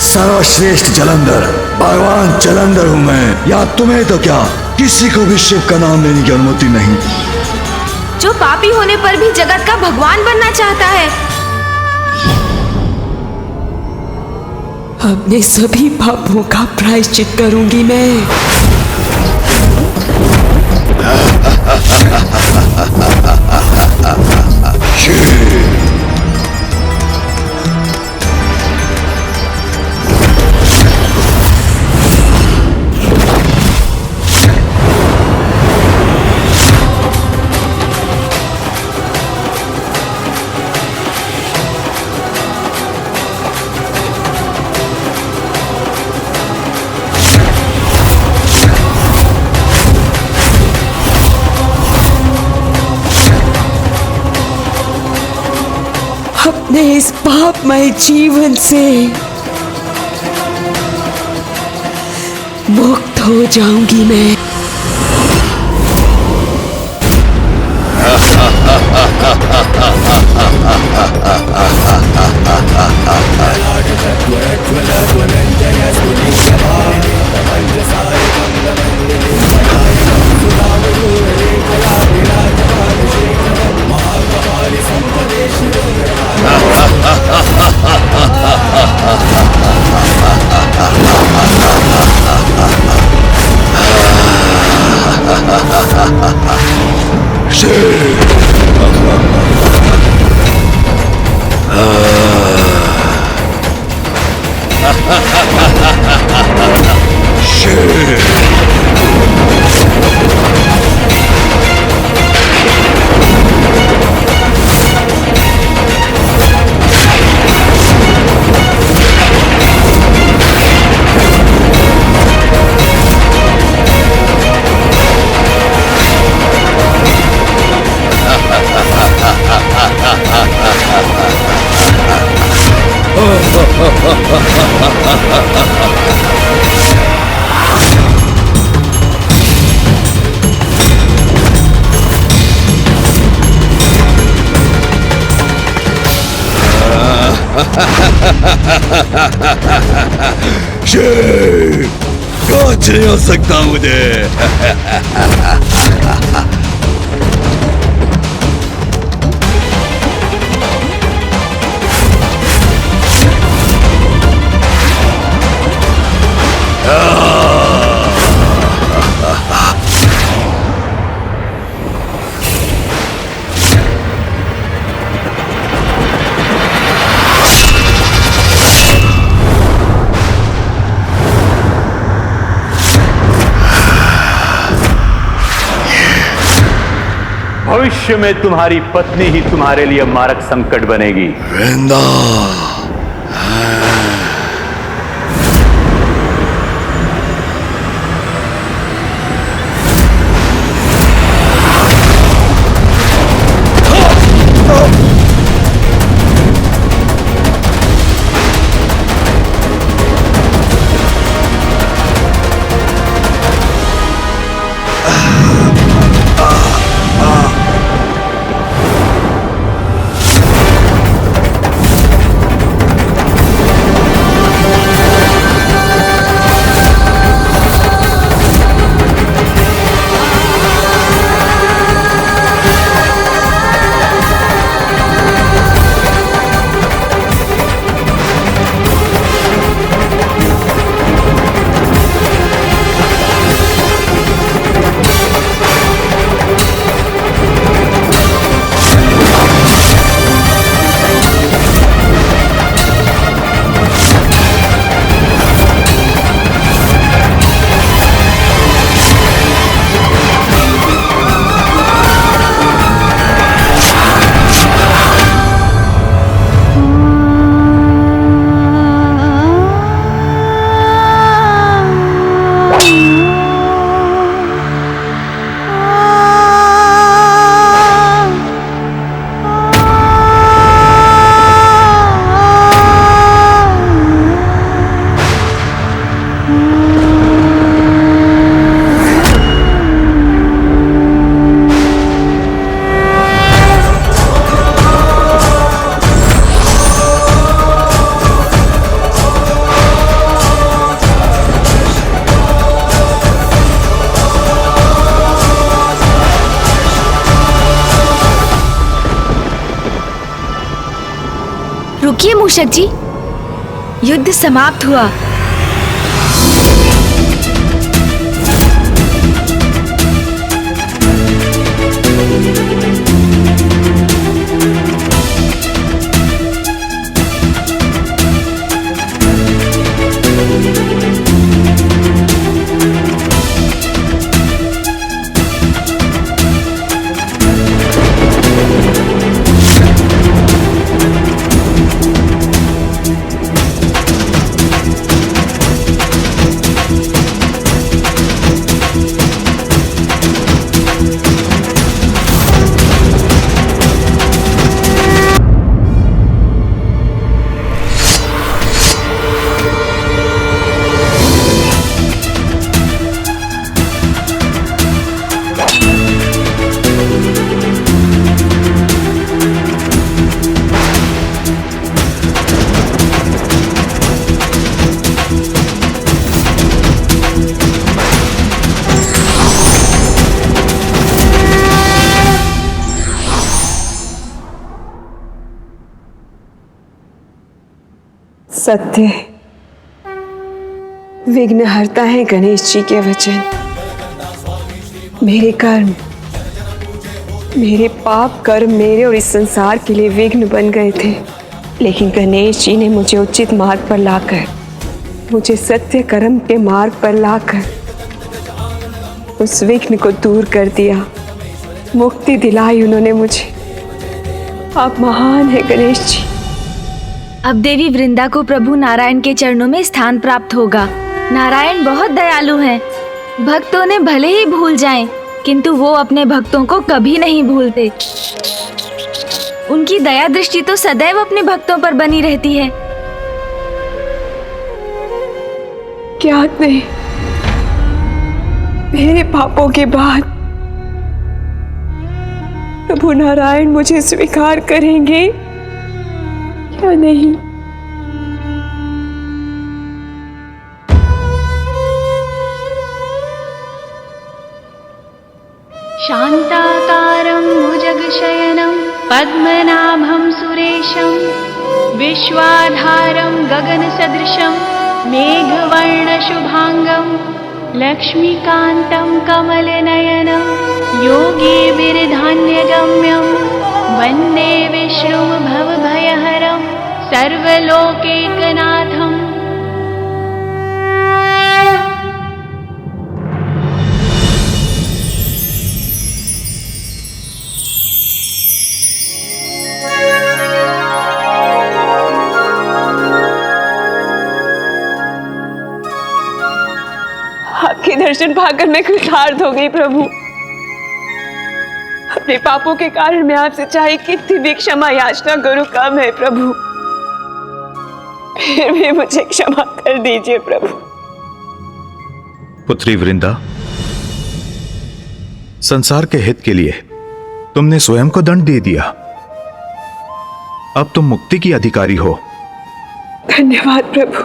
सर्वश्रेष्ठ जलंधर, भगवान जलंधर हूं मैं, या तुम्हें तो क्या किसी को भी शिव का नाम लेने की अनुमति नहीं। जो पापी होने पर भी जगत का भगवान बनना चाहता है। अपने सभी पापों का प्रायश्चित करूंगी मैं। अपने इस पापमय जीवन से मुक्त हो जाऊंगी मैं। कुछ नहीं हो सकता मुझे। भविष्य में तुम्हारी पत्नी ही तुम्हारे लिए मारक संकट बनेगी। वृंदा, रुकिए मूषक जी, युद्ध समाप्त हुआ। सत्य विघ्न हरता है गणेश जी के वचन। मेरे कर्म, मेरे पाप कर्म मेरे और इस संसार के लिए विघ्न बन गए थे, लेकिन गणेश जी ने मुझे उचित मार्ग पर लाकर, मुझे सत्य कर्म के मार्ग पर लाकर उस विघ्न को दूर कर दिया, मुक्ति दिलाई उन्होंने मुझे। आप महान हैं गणेश जी। अब देवी वृंदा को प्रभु नारायण के चरणों में स्थान प्राप्त होगा। नारायण बहुत दयालु हैं। भक्त उन्हें भले ही भूल जाएं, किंतु वो अपने भक्तों को कभी नहीं भूलते। उनकी दया दृष्टि तो सदैव अपने भक्तों पर बनी रहती है। ज्ञात नहीं मेरे पापों के बाद प्रभु नारायण मुझे स्वीकार करेंगे या नहीं। शान्ताकारं भुजगशयनं पद्मनाभं सुरेशं विश्वाधारं गगनसदृशं मेघवर्णशुभांगं लक्ष्मीकान्तं कमलनयनं योगिभिर्धान्यगम्यं वन्दे विष्णुं भवभयहरं सर्वलोकैकनाथम्। आपके दर्शन पाकर मैं कृतार्थ हो गई प्रभु। अपने पापों के कारण मैं आपसे चाहे कितनी भी क्षमा याचना करूं कम है प्रभु, फिर भी मुझे क्षमा कर दीजिए प्रभु। पुत्री वृंदा, संसार के हित के लिए तुमने स्वयं को दंड दे दिया। अब तुम मुक्ति की अधिकारी हो। धन्यवाद प्रभु।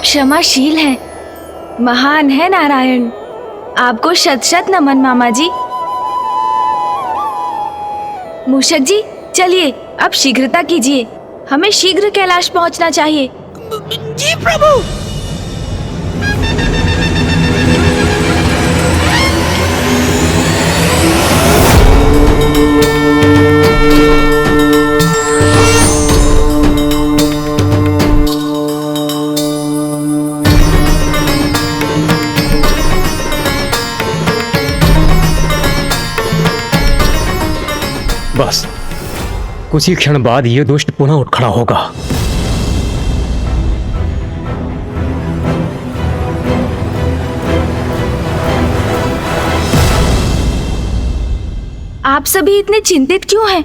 क्षमाशील हैं, महान है नारायण। आपको शत शत नमन मामा जी। मूषक जी चलिए अब शीघ्रता कीजिए, हमें शीघ्र कैलाश पहुंचना चाहिए। जी प्रभु। बस कुछ ही क्षण बाद ये दुष्ट पुनः उठ खड़ा होगा। आप सभी इतने चिंतित क्यों हैं?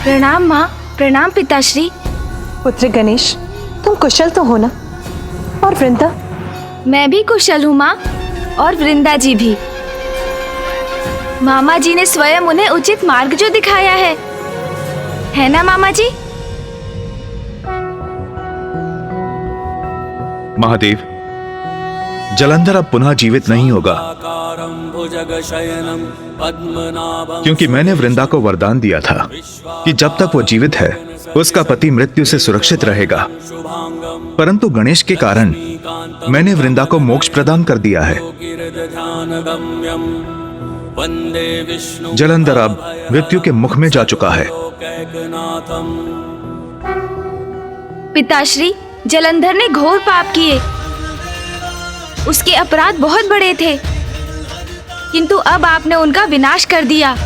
प्रणाम माँ, प्रणाम पिताश्री। पुत्र गणेश, तुम कुशल तो हो ना? और वृंदा? मैं भी कुशल हूँ माँ, और वृंदा जी भी। मामा जी ने स्वयं उन्हें उचित मार्ग जो दिखाया है ना मामा जी? महादेव, जलंधर अब पुनः जीवित नहीं होगा, क्योंकि मैंने वृंदा को वरदान दिया था कि जब तक वो जीवित है उसका पति मृत्यु से सुरक्षित रहेगा। परंतु गणेश के कारण मैंने वृंदा को मोक्ष प्रदान कर दिया है। जलंधर अब मृत्यु के मुख में जा चुका है। पिताश्री, जलंधर ने घोर पाप किए। उसके अपराध बहुत बड़े थे, किंतु अब आपने उनका विनाश कर दिया।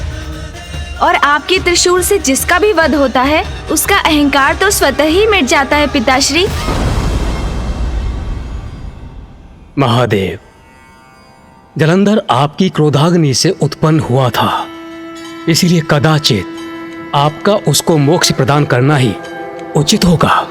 और आपके त्रिशूल से जिसका भी वध होता है उसका अहंकार तो स्वतः ही मिट जाता है पिताश्री। महादेव, जलंधर आपकी क्रोधाग्नि से उत्पन्न हुआ था, इसीलिए कदाचित आपका उसको मोक्ष प्रदान करना ही उचित होगा।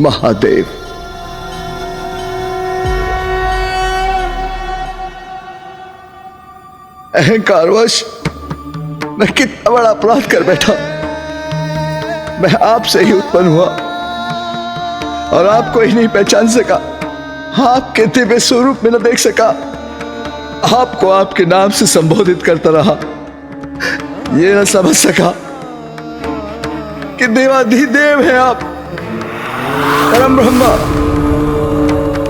महादेव, अहंकारवश मैं कितना बड़ा अपराध कर बैठा। मैं आपसे ही उत्पन्न हुआ और आपको ही नहीं पहचान सका, आपके दिव्य स्वरूप में न देख सका, आपको आपके नाम से संबोधित करता रहा। ये न समझ सका कि देवाधिदेव है आप, परम ब्रह्मा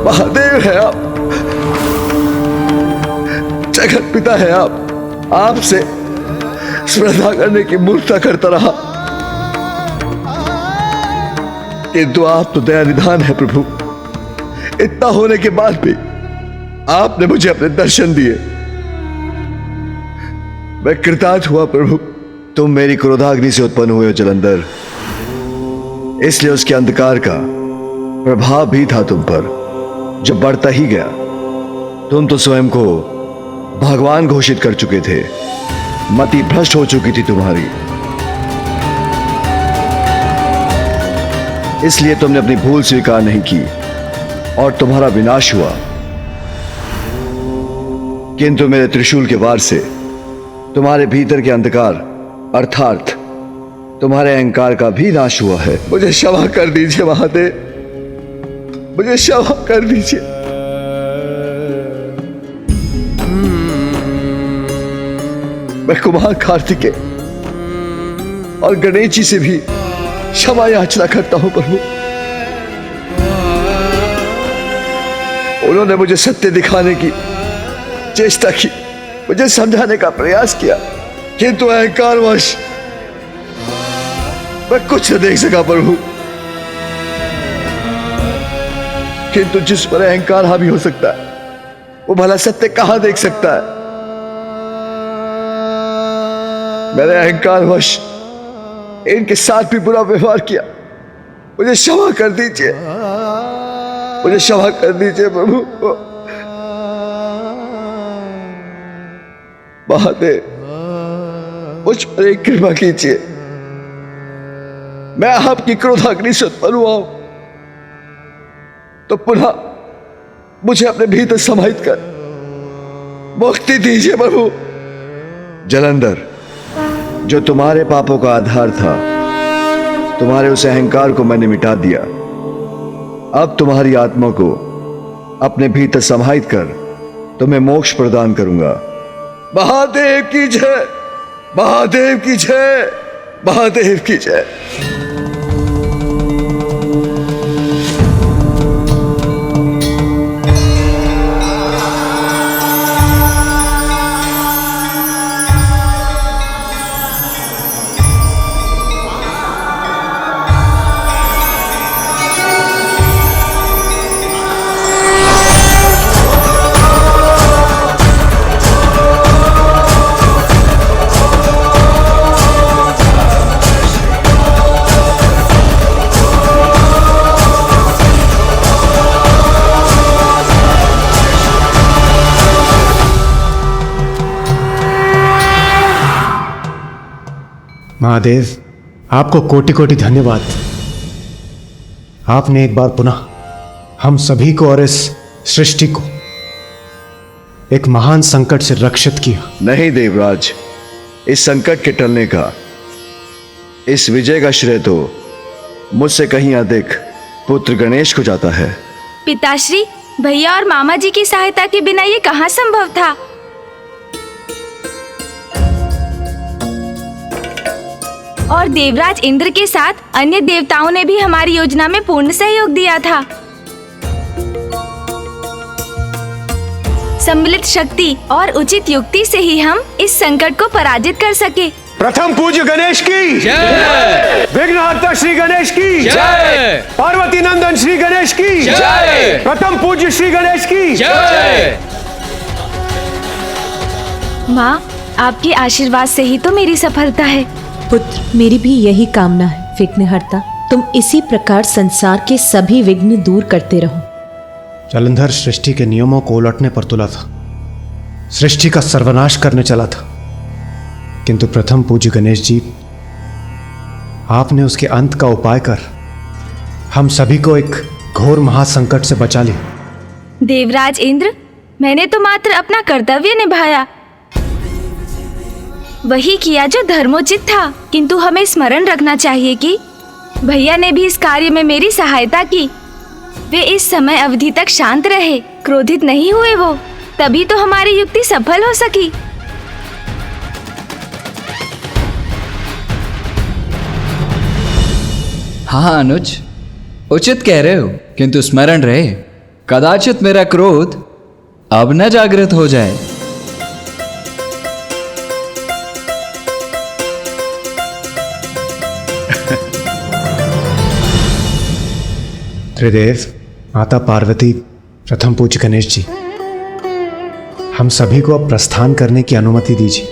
महादेव है आप, जगत पिता है आप। आपसे श्रद्धा करने की मूर्खता करता रहा, किंतु आप तो दया निधान है प्रभु। इतना होने के बाद भी आपने मुझे अपने दर्शन दिए। मैं कृतार्थ हुआ प्रभु। तुम मेरी क्रोधाग्नि से उत्पन्न हुए हो जलंधर, इसलिए उसके अंधकार का प्रभाव भी था तुम पर, जो बढ़ता ही गया। तुम तो स्वयं को भगवान घोषित कर चुके थे, मति भ्रष्ट हो चुकी थी तुम्हारी, इसलिए तुमने अपनी भूल स्वीकार नहीं की और तुम्हारा विनाश हुआ। किंतु मेरे त्रिशूल के वार से तुम्हारे भीतर के अंधकार अर्थात तुम्हारे अहंकार का भी नाश हुआ है। मुझे क्षमा कर दीजिए महादेव, मुझे क्षमा कर दीजिए। मैं कुमार कार्तिकेय और गणेश जी से भी क्षमा याचना करता हूं प्रभु। उन्होंने मुझे सत्य दिखाने की चेष्टा की, मुझे समझाने का प्रयास किया, किंतु अहंकारवश मैं कुछ न देख सका प्रभु। किंतु जिस पर अहंकार हावी हो सकता है वो भला सत्य कहां देख सकता है। मैंने अहंकारवश इनके साथ भी बुरा व्यवहार किया, मुझे क्षमा कर दीजिए, मुझे क्षमा कर दीजिए प्रभु। महादेव, मुझ पर एक कृपा कीजिए। मैं आपकी क्रोधाग्नि से उत्पन्न हुआ हूं, तो पुनः मुझे अपने भीतर समाहित कर मुक्ति दीजिए प्रभु। जलंधर, जो तुम्हारे पापों का आधार था, तुम्हारे उस अहंकार को मैंने मिटा दिया। अब तुम्हारी आत्मा को अपने भीतर समाहित कर तुम्हें मोक्ष प्रदान करूंगा। महादेव की जय, महादेव की जय, महादेव की जय। महादेव, आपको कोटि कोटि धन्यवाद। आपने एक बार पुनः हम सभी को और इस सृष्टि को एक महान संकट से रक्षित किया। नहीं देवराज, इस संकट के टलने का, इस विजय का श्रेय तो मुझसे कहीं अधिक पुत्र गणेश को जाता है। पिताश्री, भैया और मामा जी की सहायता के बिना ये कहाँ संभव था? और देवराज इंद्र के साथ अन्य देवताओं ने भी हमारी योजना में पूर्ण सहयोग दिया था। सम्मिलित शक्ति और उचित युक्ति से ही हम इस संकट को पराजित कर सके। प्रथम पूज्य गणेश की जय, विघ्नहर्ता श्री गणेश की जय, पार्वती नंदन श्री गणेश की जय, प्रथम पूज्य श्री गणेश की जय। माँ, आपके आशीर्वाद से ही तो मेरी सफलता है। पुत्र, मेरी भी यही कामना है विघ्नहर्ता। तुम इसी प्रकार संसार के सभी विघ्न दूर करते रहो। जलंधर सृष्टि के नियमों को उलटने पर तुला था, सृष्टि का सर्वनाश करने चला था, किंतु प्रथम पूज्य गणेश जी, आपने उसके अंत का उपाय कर हम सभी को एक घोर महासंकट से बचा लिया। देवराज इंद्र, मैंने तो मात्र अपना कर्तव्य निभाया, वही किया जो धर्मोचित था, किंतु हमें स्मरण रखना चाहिए कि भैया ने भी इस कार्य में मेरी सहायता की। वे इस समय अवधि तक शांत रहे, क्रोधित नहीं हुए वो, तभी तो हमारी युक्ति सफल हो सकी। हाँ अनुज, उचित कह रहे हो, किंतु स्मरण रहे, कदाचित मेरा क्रोध अब न जागृत हो जाए। त्रिदेव, माता पार्वती, प्रथम पूज्य गणेश जी, हम सभी को अब प्रस्थान करने की अनुमति दीजिए।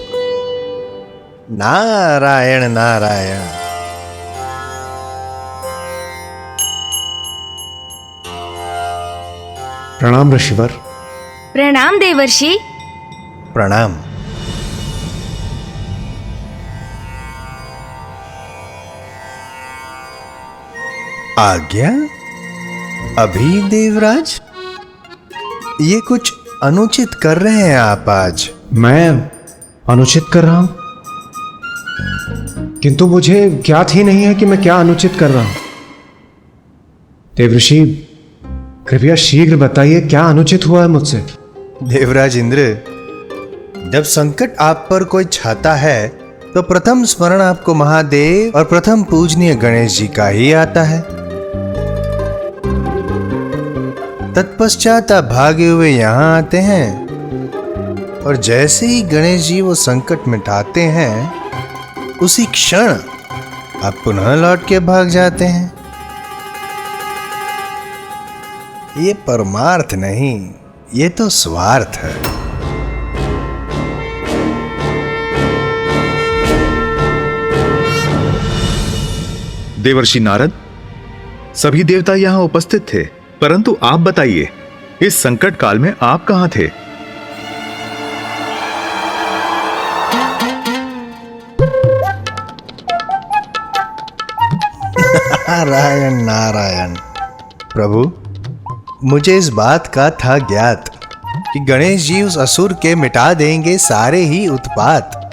नारायण नारायण। प्रणाम ऋषिवर। प्रणाम देवर्षि। प्रणाम। आज्ञा? अभी देवराज, ये कुछ अनुचित कर रहे हैं आप आज। मैं अनुचित कर रहा हूं? किंतु मुझे ज्ञात ही नहीं है कि मैं क्या अनुचित कर रहा हूं। देवऋषि, कृपया शीघ्र बताइए क्या अनुचित हुआ है मुझसे। देवराज इंद्र, जब संकट आप पर कोई छाता है तो प्रथम स्मरण आपको महादेव और प्रथम पूजनीय गणेश जी का ही आता है। तत्पश्चात आप भागे हुए यहाँ आते हैं और जैसे ही गणेश जी वो संकट मिटाते हैं, उसी क्षण आप पुनः लौट के भाग जाते हैं। ये परमार्थ नहीं, ये तो स्वार्थ है। देवर्षि नारद, सभी देवता यहाँ उपस्थित थे, परंतु आप बताइए, इस संकट काल में आप कहां थे? नारायण नारायण। प्रभु, मुझे इस बात का था ज्ञात कि गणेश जी उस असुर के मिटा देंगे सारे ही उत्पात।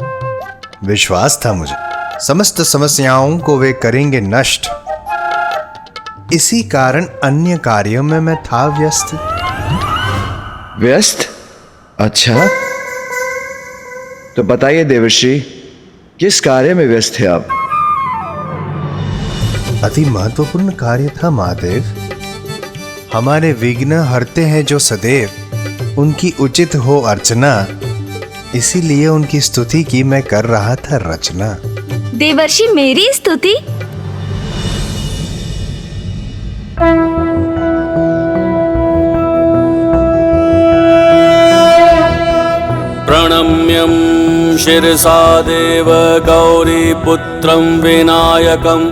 विश्वास था मुझे, समस्त समस्याओं को वे करेंगे नष्ट। इसी कारण अन्य कार्यों में मैं था व्यस्त। व्यस्त? अच्छा, तो बताइए देवर्षि, किस कार्य में व्यस्त थे आप? अति महत्वपूर्ण कार्य था महादेव। हमारे विघ्न हरते हैं जो सदैव, उनकी उचित हो अर्चना, इसीलिए उनकी स्तुति की मैं कर रहा था रचना। देवर्षि, मेरी स्तुति? प्रणम्यं शिरसा देव गौरीपुत्रं विनायकं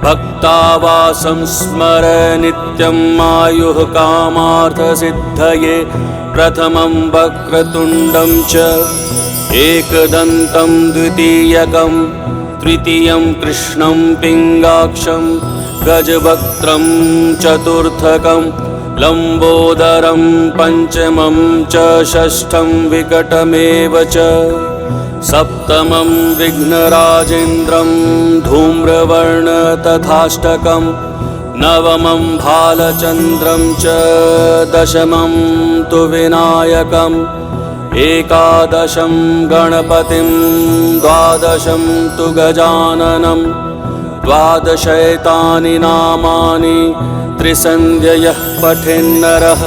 भक्तावासं स्मर नित्यम् आयुः कामार्थसिद्धये प्रथमं वक्रतुण्डं च एकदन्तं द्वितीयकं तृतीयं कृष्णं पिङ्गाक्षं गजवक्त्रं चतुर्थकं लम्बोदरं पंचमं च षष्ठं विकटमेव च सप्तमं विघ्नराजेन्द्रं धूम्रवर्ण तथाष्टकं नवमं भालचन्द्रं च दशमं तु विनायकम् एकादशं गणपतिं द्वादशं तु गजाननं द्वादशैतानि नामानि त्रिसन्ध्ययः पठेन्नरः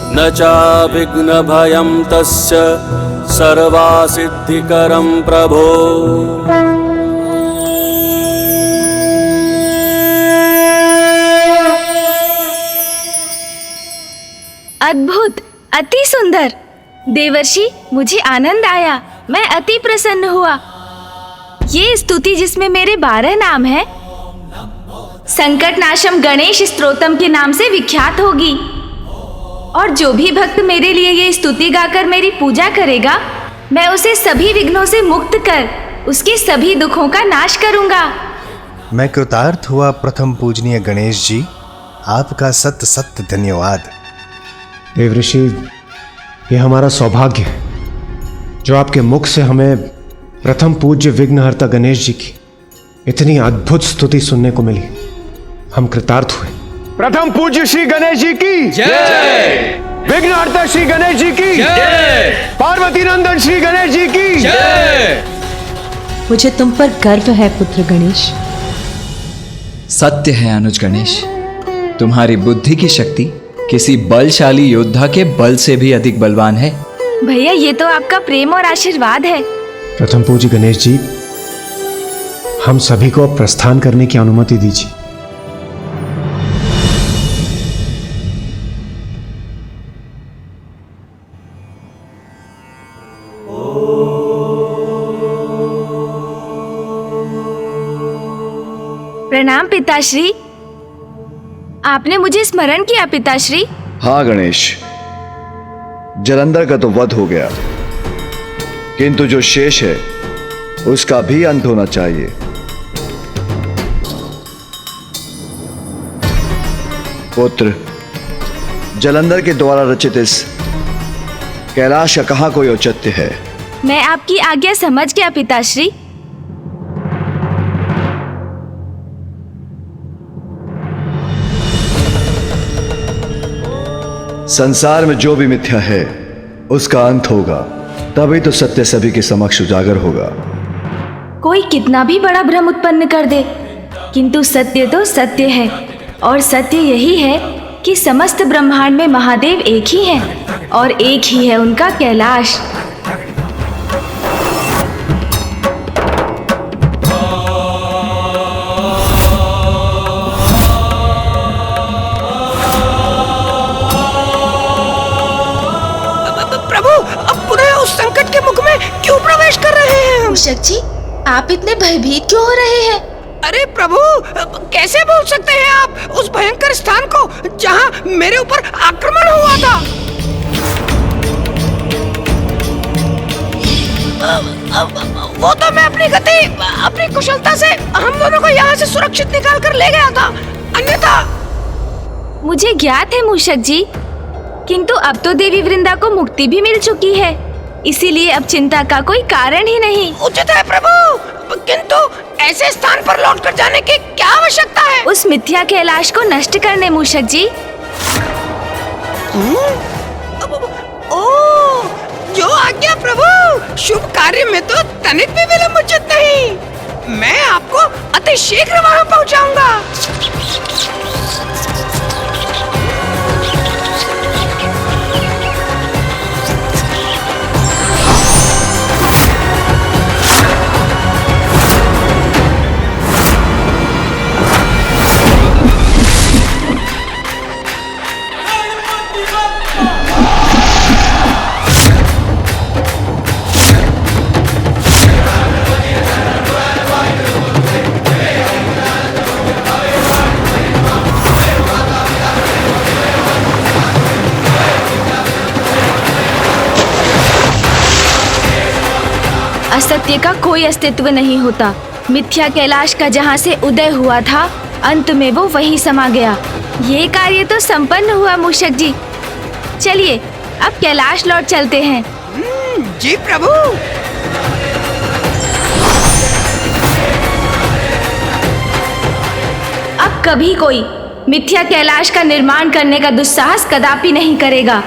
न चाभिघ्नभयं तस्य सर्वासिद्धिकरं प्रभो। अद्भुत, अति सुंदर देवर्षि, मुझे आनंद आया। मैं अति प्रसन्न हुआ। ये स्तुति जिसमें मेरे 12 नाम हैं, संकटनाशम गणेश स्तोत्रम के नाम से विख्यात होगी। और जो भी भक्त मेरे लिए ये स्तुति गाकर मेरी पूजा करेगा, मैं उसे सभी विघ्नों से मुक्त कर उसके सभी दुखों का नाश करूंगा। मैं कृतार्थ हुआ प्रथम पूजनीय गणेश जी, आपका सत्य सत्य धन्यवाद। देवऋषि, ये हमारा सौभाग्य है जो आपके मुख से हमें प्रथम पूज्य विघ्नहर्ता गणेश जी की इतनी अद्भुत स्तुति सुनने को मिली। हम कृतार्थ हुए। प्रथम पूज्य श्री गणेश जी की जय, विघ्नहर्ता श्री गणेश जी की जय, पार्वती नंदन श्री गणेश जी की जय। मुझे तुम पर गर्व है पुत्र गणेश। सत्य है अनुज गणेश, तुम्हारी बुद्धि की शक्ति किसी बलशाली योद्धा के बल से भी अधिक बलवान है। भैया, ये तो आपका प्रेम और आशीर्वाद है। प्रथम पूज्य गणेश जी, हम सभी को प्रस्थान करने की अनुमति दीजिए। प्रणाम पिताश्री। आपने मुझे स्मरण किया पिताश्री। हाँ गणेश, जलंधर का तो वध हो गया, किंतु जो शेष है उसका भी अंत होना चाहिए। पुत्र, जलंधर के द्वारा रचित इस कैलाश का कहां कोई औचित्य है? मैं आपकी आज्ञा समझ गया पिताश्री। संसार में जो भी मिथ्या है उसका अंत होगा, तभी तो सत्य सभी के समक्ष उजागर होगा। कोई कितना भी बड़ा भ्रम उत्पन्न कर दे, किंतु सत्य तो सत्य है। और सत्य यही है कि समस्त ब्रह्मांड में महादेव एक ही हैं और एक ही है उनका कैलाश। क्यों प्रवेश कर रहे हैं? मूषक जी, आप इतने भयभीत क्यों हो रहे हैं? अरे प्रभु, कैसे बोल सकते हैं आप उस भयंकर स्थान को जहां मेरे ऊपर आक्रमण हुआ था? वो तो मैं अपनी गति, अपनी कुशलता से हम दोनों को यहाँ से सुरक्षित निकाल कर ले गया था, अन्यथा। मुझे ज्ञात है मूषक जी, किंतु अब तो देवी वृंदा को मुक्ति भी मिल चुकी है, इसीलिए अब चिंता का कोई कारण ही नहीं। उचित है प्रभु, किंतु ऐसे स्थान पर लौट कर जाने की क्या आवश्यकता है? उस मिथ्या कैलाश को नष्ट करने मूषक जी। ओ, जो आज्ञा प्रभु। शुभ कार्य में तो तनिक भी विलंब उचित नहीं। मैं आपको अति शीघ्र वहां पहुंचाऊंगा। असत्य का कोई अस्तित्व नहीं होता, मिथ्या कैलाश का जहाँ से उदय हुआ था, अंत में वो वहीं समा गया। ये कार्य तो संपन्न हुआ मूषक जी। चलिए अब कैलाश लौट चलते हैं। जी प्रभु। अब कभी कोई मिथ्या कैलाश का निर्माण करने का दुस्साहस कदापि नहीं करेगा।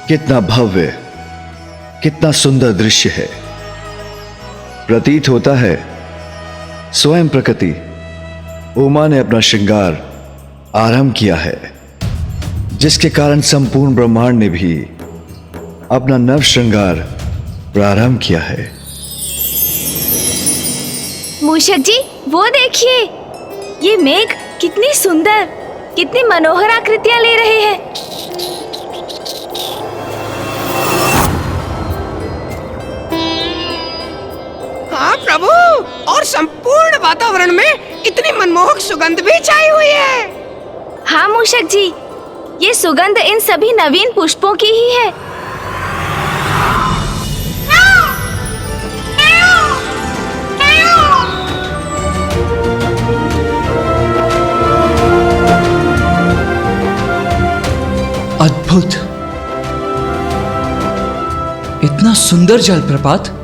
कितना भव्य, कितना सुंदर दृश्य है। प्रतीत होता है स्वयं प्रकृति उमा ने अपना श्रृंगार आरंभ किया है, जिसके कारण संपूर्ण ब्रह्मांड ने भी अपना नव श्रृंगार प्रारंभ किया है। मूषक जी वो देखिए, ये मेघ कितनी सुंदर, कितनी मनोहर आकृतियां ले रहे हैं। हाँ प्रभु, और संपूर्ण वातावरण में इतनी मनमोहक सुगंध भी छाई हुई है। हाँ मूषक जी, ये सुगंध इन सभी नवीन पुष्पों की ही है। अद्भुत, इतना सुंदर जलप्रपात।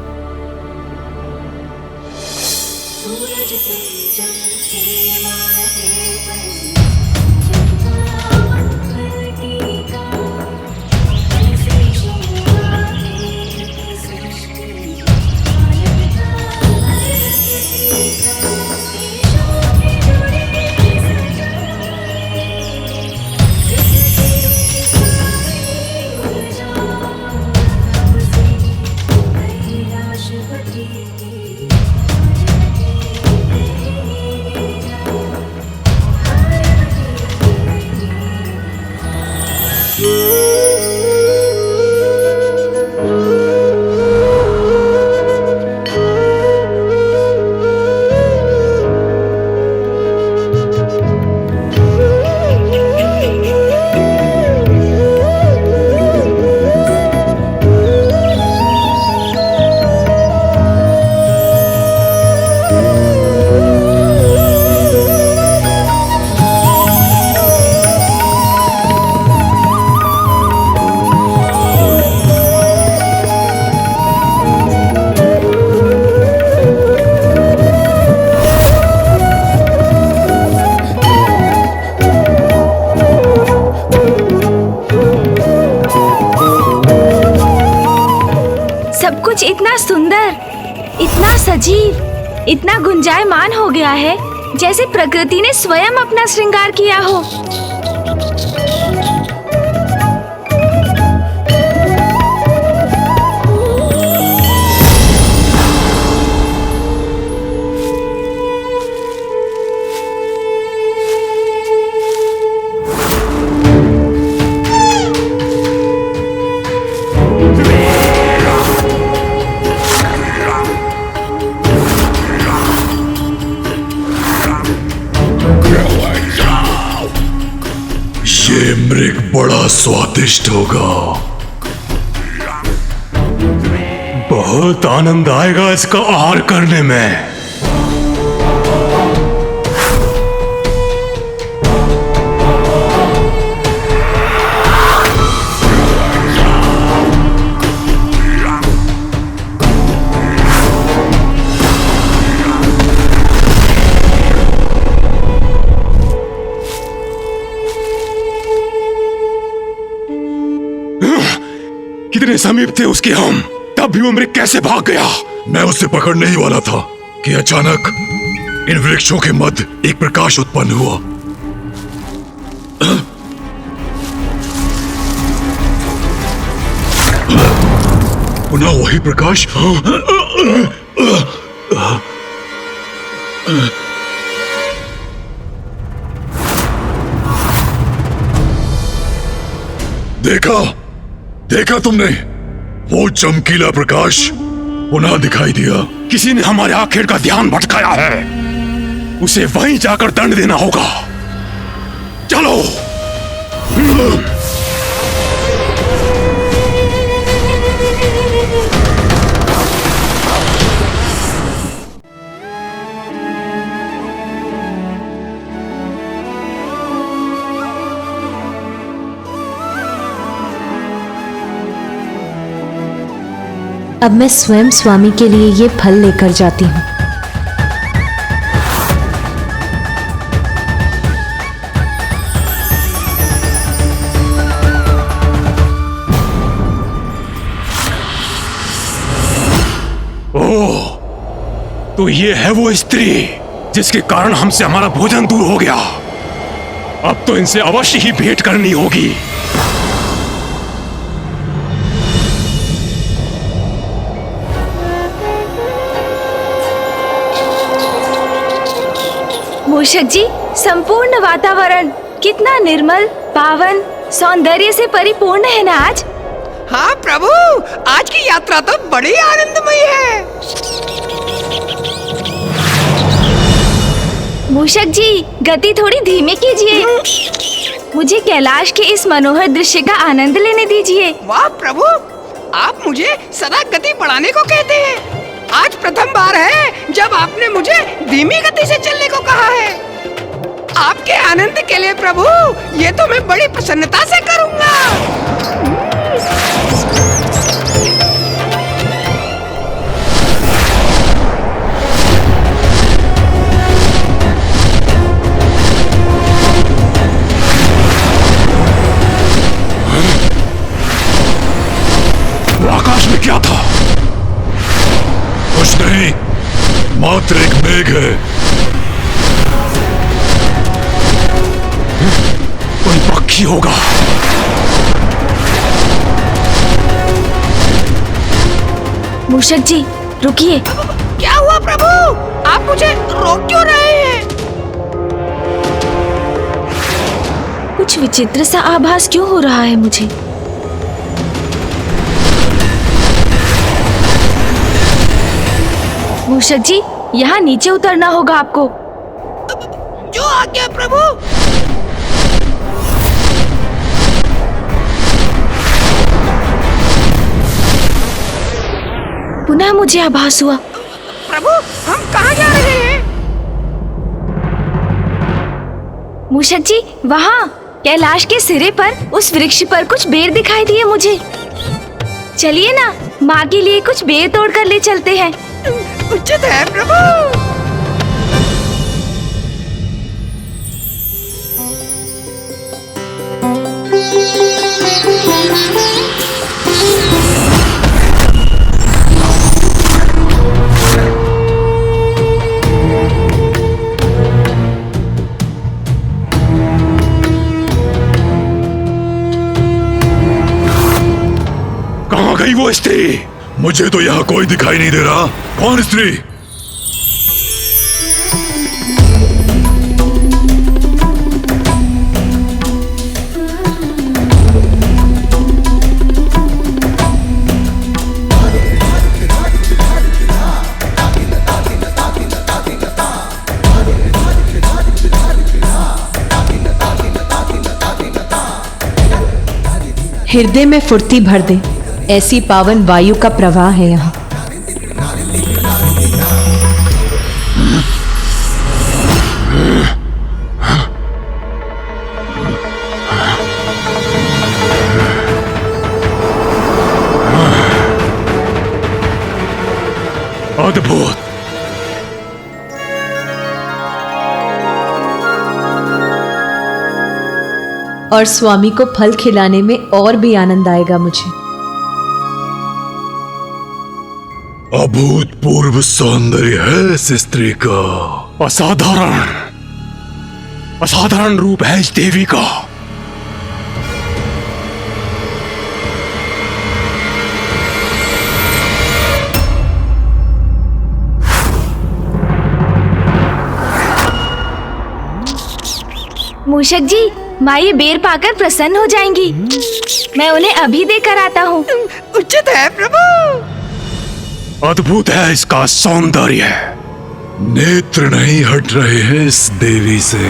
इतना सुंदर, इतना सजीव, इतना गुंजायमान हो गया है जैसे प्रकृति ने स्वयं अपना श्रृंगार किया हो। ये मृग बड़ा स्वादिष्ट होगा। बहुत आनंद आएगा इसका आहार करने में। कितने समीप थे उसके हम, तब भी वो मृग कैसे भाग गया? मैं उससे पकड़ने ही वाला था कि अचानक इन वृक्षों के मध्य एक प्रकाश उत्पन्न हुआ। पुनः वही प्रकाश। देखा तुमने? वो चमकीला प्रकाश पुनः दिखाई दिया। किसी ने हमारे आखिर का ध्यान भटकाया है, उसे वहीं जाकर दंड देना होगा। चलो। अब मैं स्वयं स्वामी के लिए ये फल लेकर जाती हूँ। ओह, तो ये है वो स्त्री जिसके कारण हमसे हमारा भोजन दूर हो गया। अब तो इनसे अवश्य ही भेंट करनी होगी। मूषक जी, संपूर्ण वातावरण कितना निर्मल, पावन, सौंदर्य से परिपूर्ण है ना आज। हाँ प्रभु, आज की यात्रा तो बड़ी आनंदमयी है। मूषक जी, गति थोड़ी धीमी कीजिए। मुझे कैलाश के इस मनोहर दृश्य का आनंद लेने दीजिए। वाह प्रभु, आप मुझे सदा गति बढ़ाने को कहते हैं। आज प्रथम बार है जब आपने मुझे धीमी गति से चलने को कहा है। आपके आनंद के लिए प्रभु, ये तो मैं बड़ी प्रसन्नता से करूंगा। वो आकाश में क्या था? कुछ नहीं, मात्र एक मेघ है। कोई पक्षी होगा। मूषक जी, रुकिए। क्या हुआ प्रभु? आप मुझे रोक क्यों रहे हैं? कुछ विचित्र सा आभास क्यों हो रहा है मुझे? मूषक जी, यहाँ नीचे उतरना होगा आपको। जो आज्ञा प्रभु। पुनः मुझे आभास हुआ। प्रभु, हम कहाँ जा रहे हैं? मूषक जी, वहाँ कैलाश के सिरे पर उस वृक्ष पर कुछ बेर दिखाई दिए मुझे। चलिए ना, माँ के लिए कुछ बेर तोड़ कर ले चलते हैं। उचित है प्रभु। कहाँ गई वो स्त्री? मुझे तो यहाँ कोई दिखाई नहीं दे रहा। कौन स्त्री? हृदय में फुर्ती भर दे, ऐसी पावन वायु का प्रवाह है यहाँ। अद्भुत। और स्वामी को फल खिलाने में और भी आनंद आएगा मुझे। अभूतपूर्व सौंदर्य है इस स्त्री का। असाधारण रूप है इस देवी का। मूषक जी, माँ ये बेर पाकर प्रसन्न हो जाएंगी। मैं उन्हें अभी देकर आता हूँ। उचित है प्रभु। अद्भुत है इसका सौंदर्य। नेत्र नहीं हट रहे हैं इस देवी से।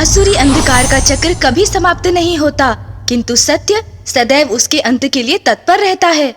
असुरी अंधकार का चक्र कभी समाप्त नहीं होता, किंतु सत्य सदैव उसके अंत के लिए तत्पर रहता है।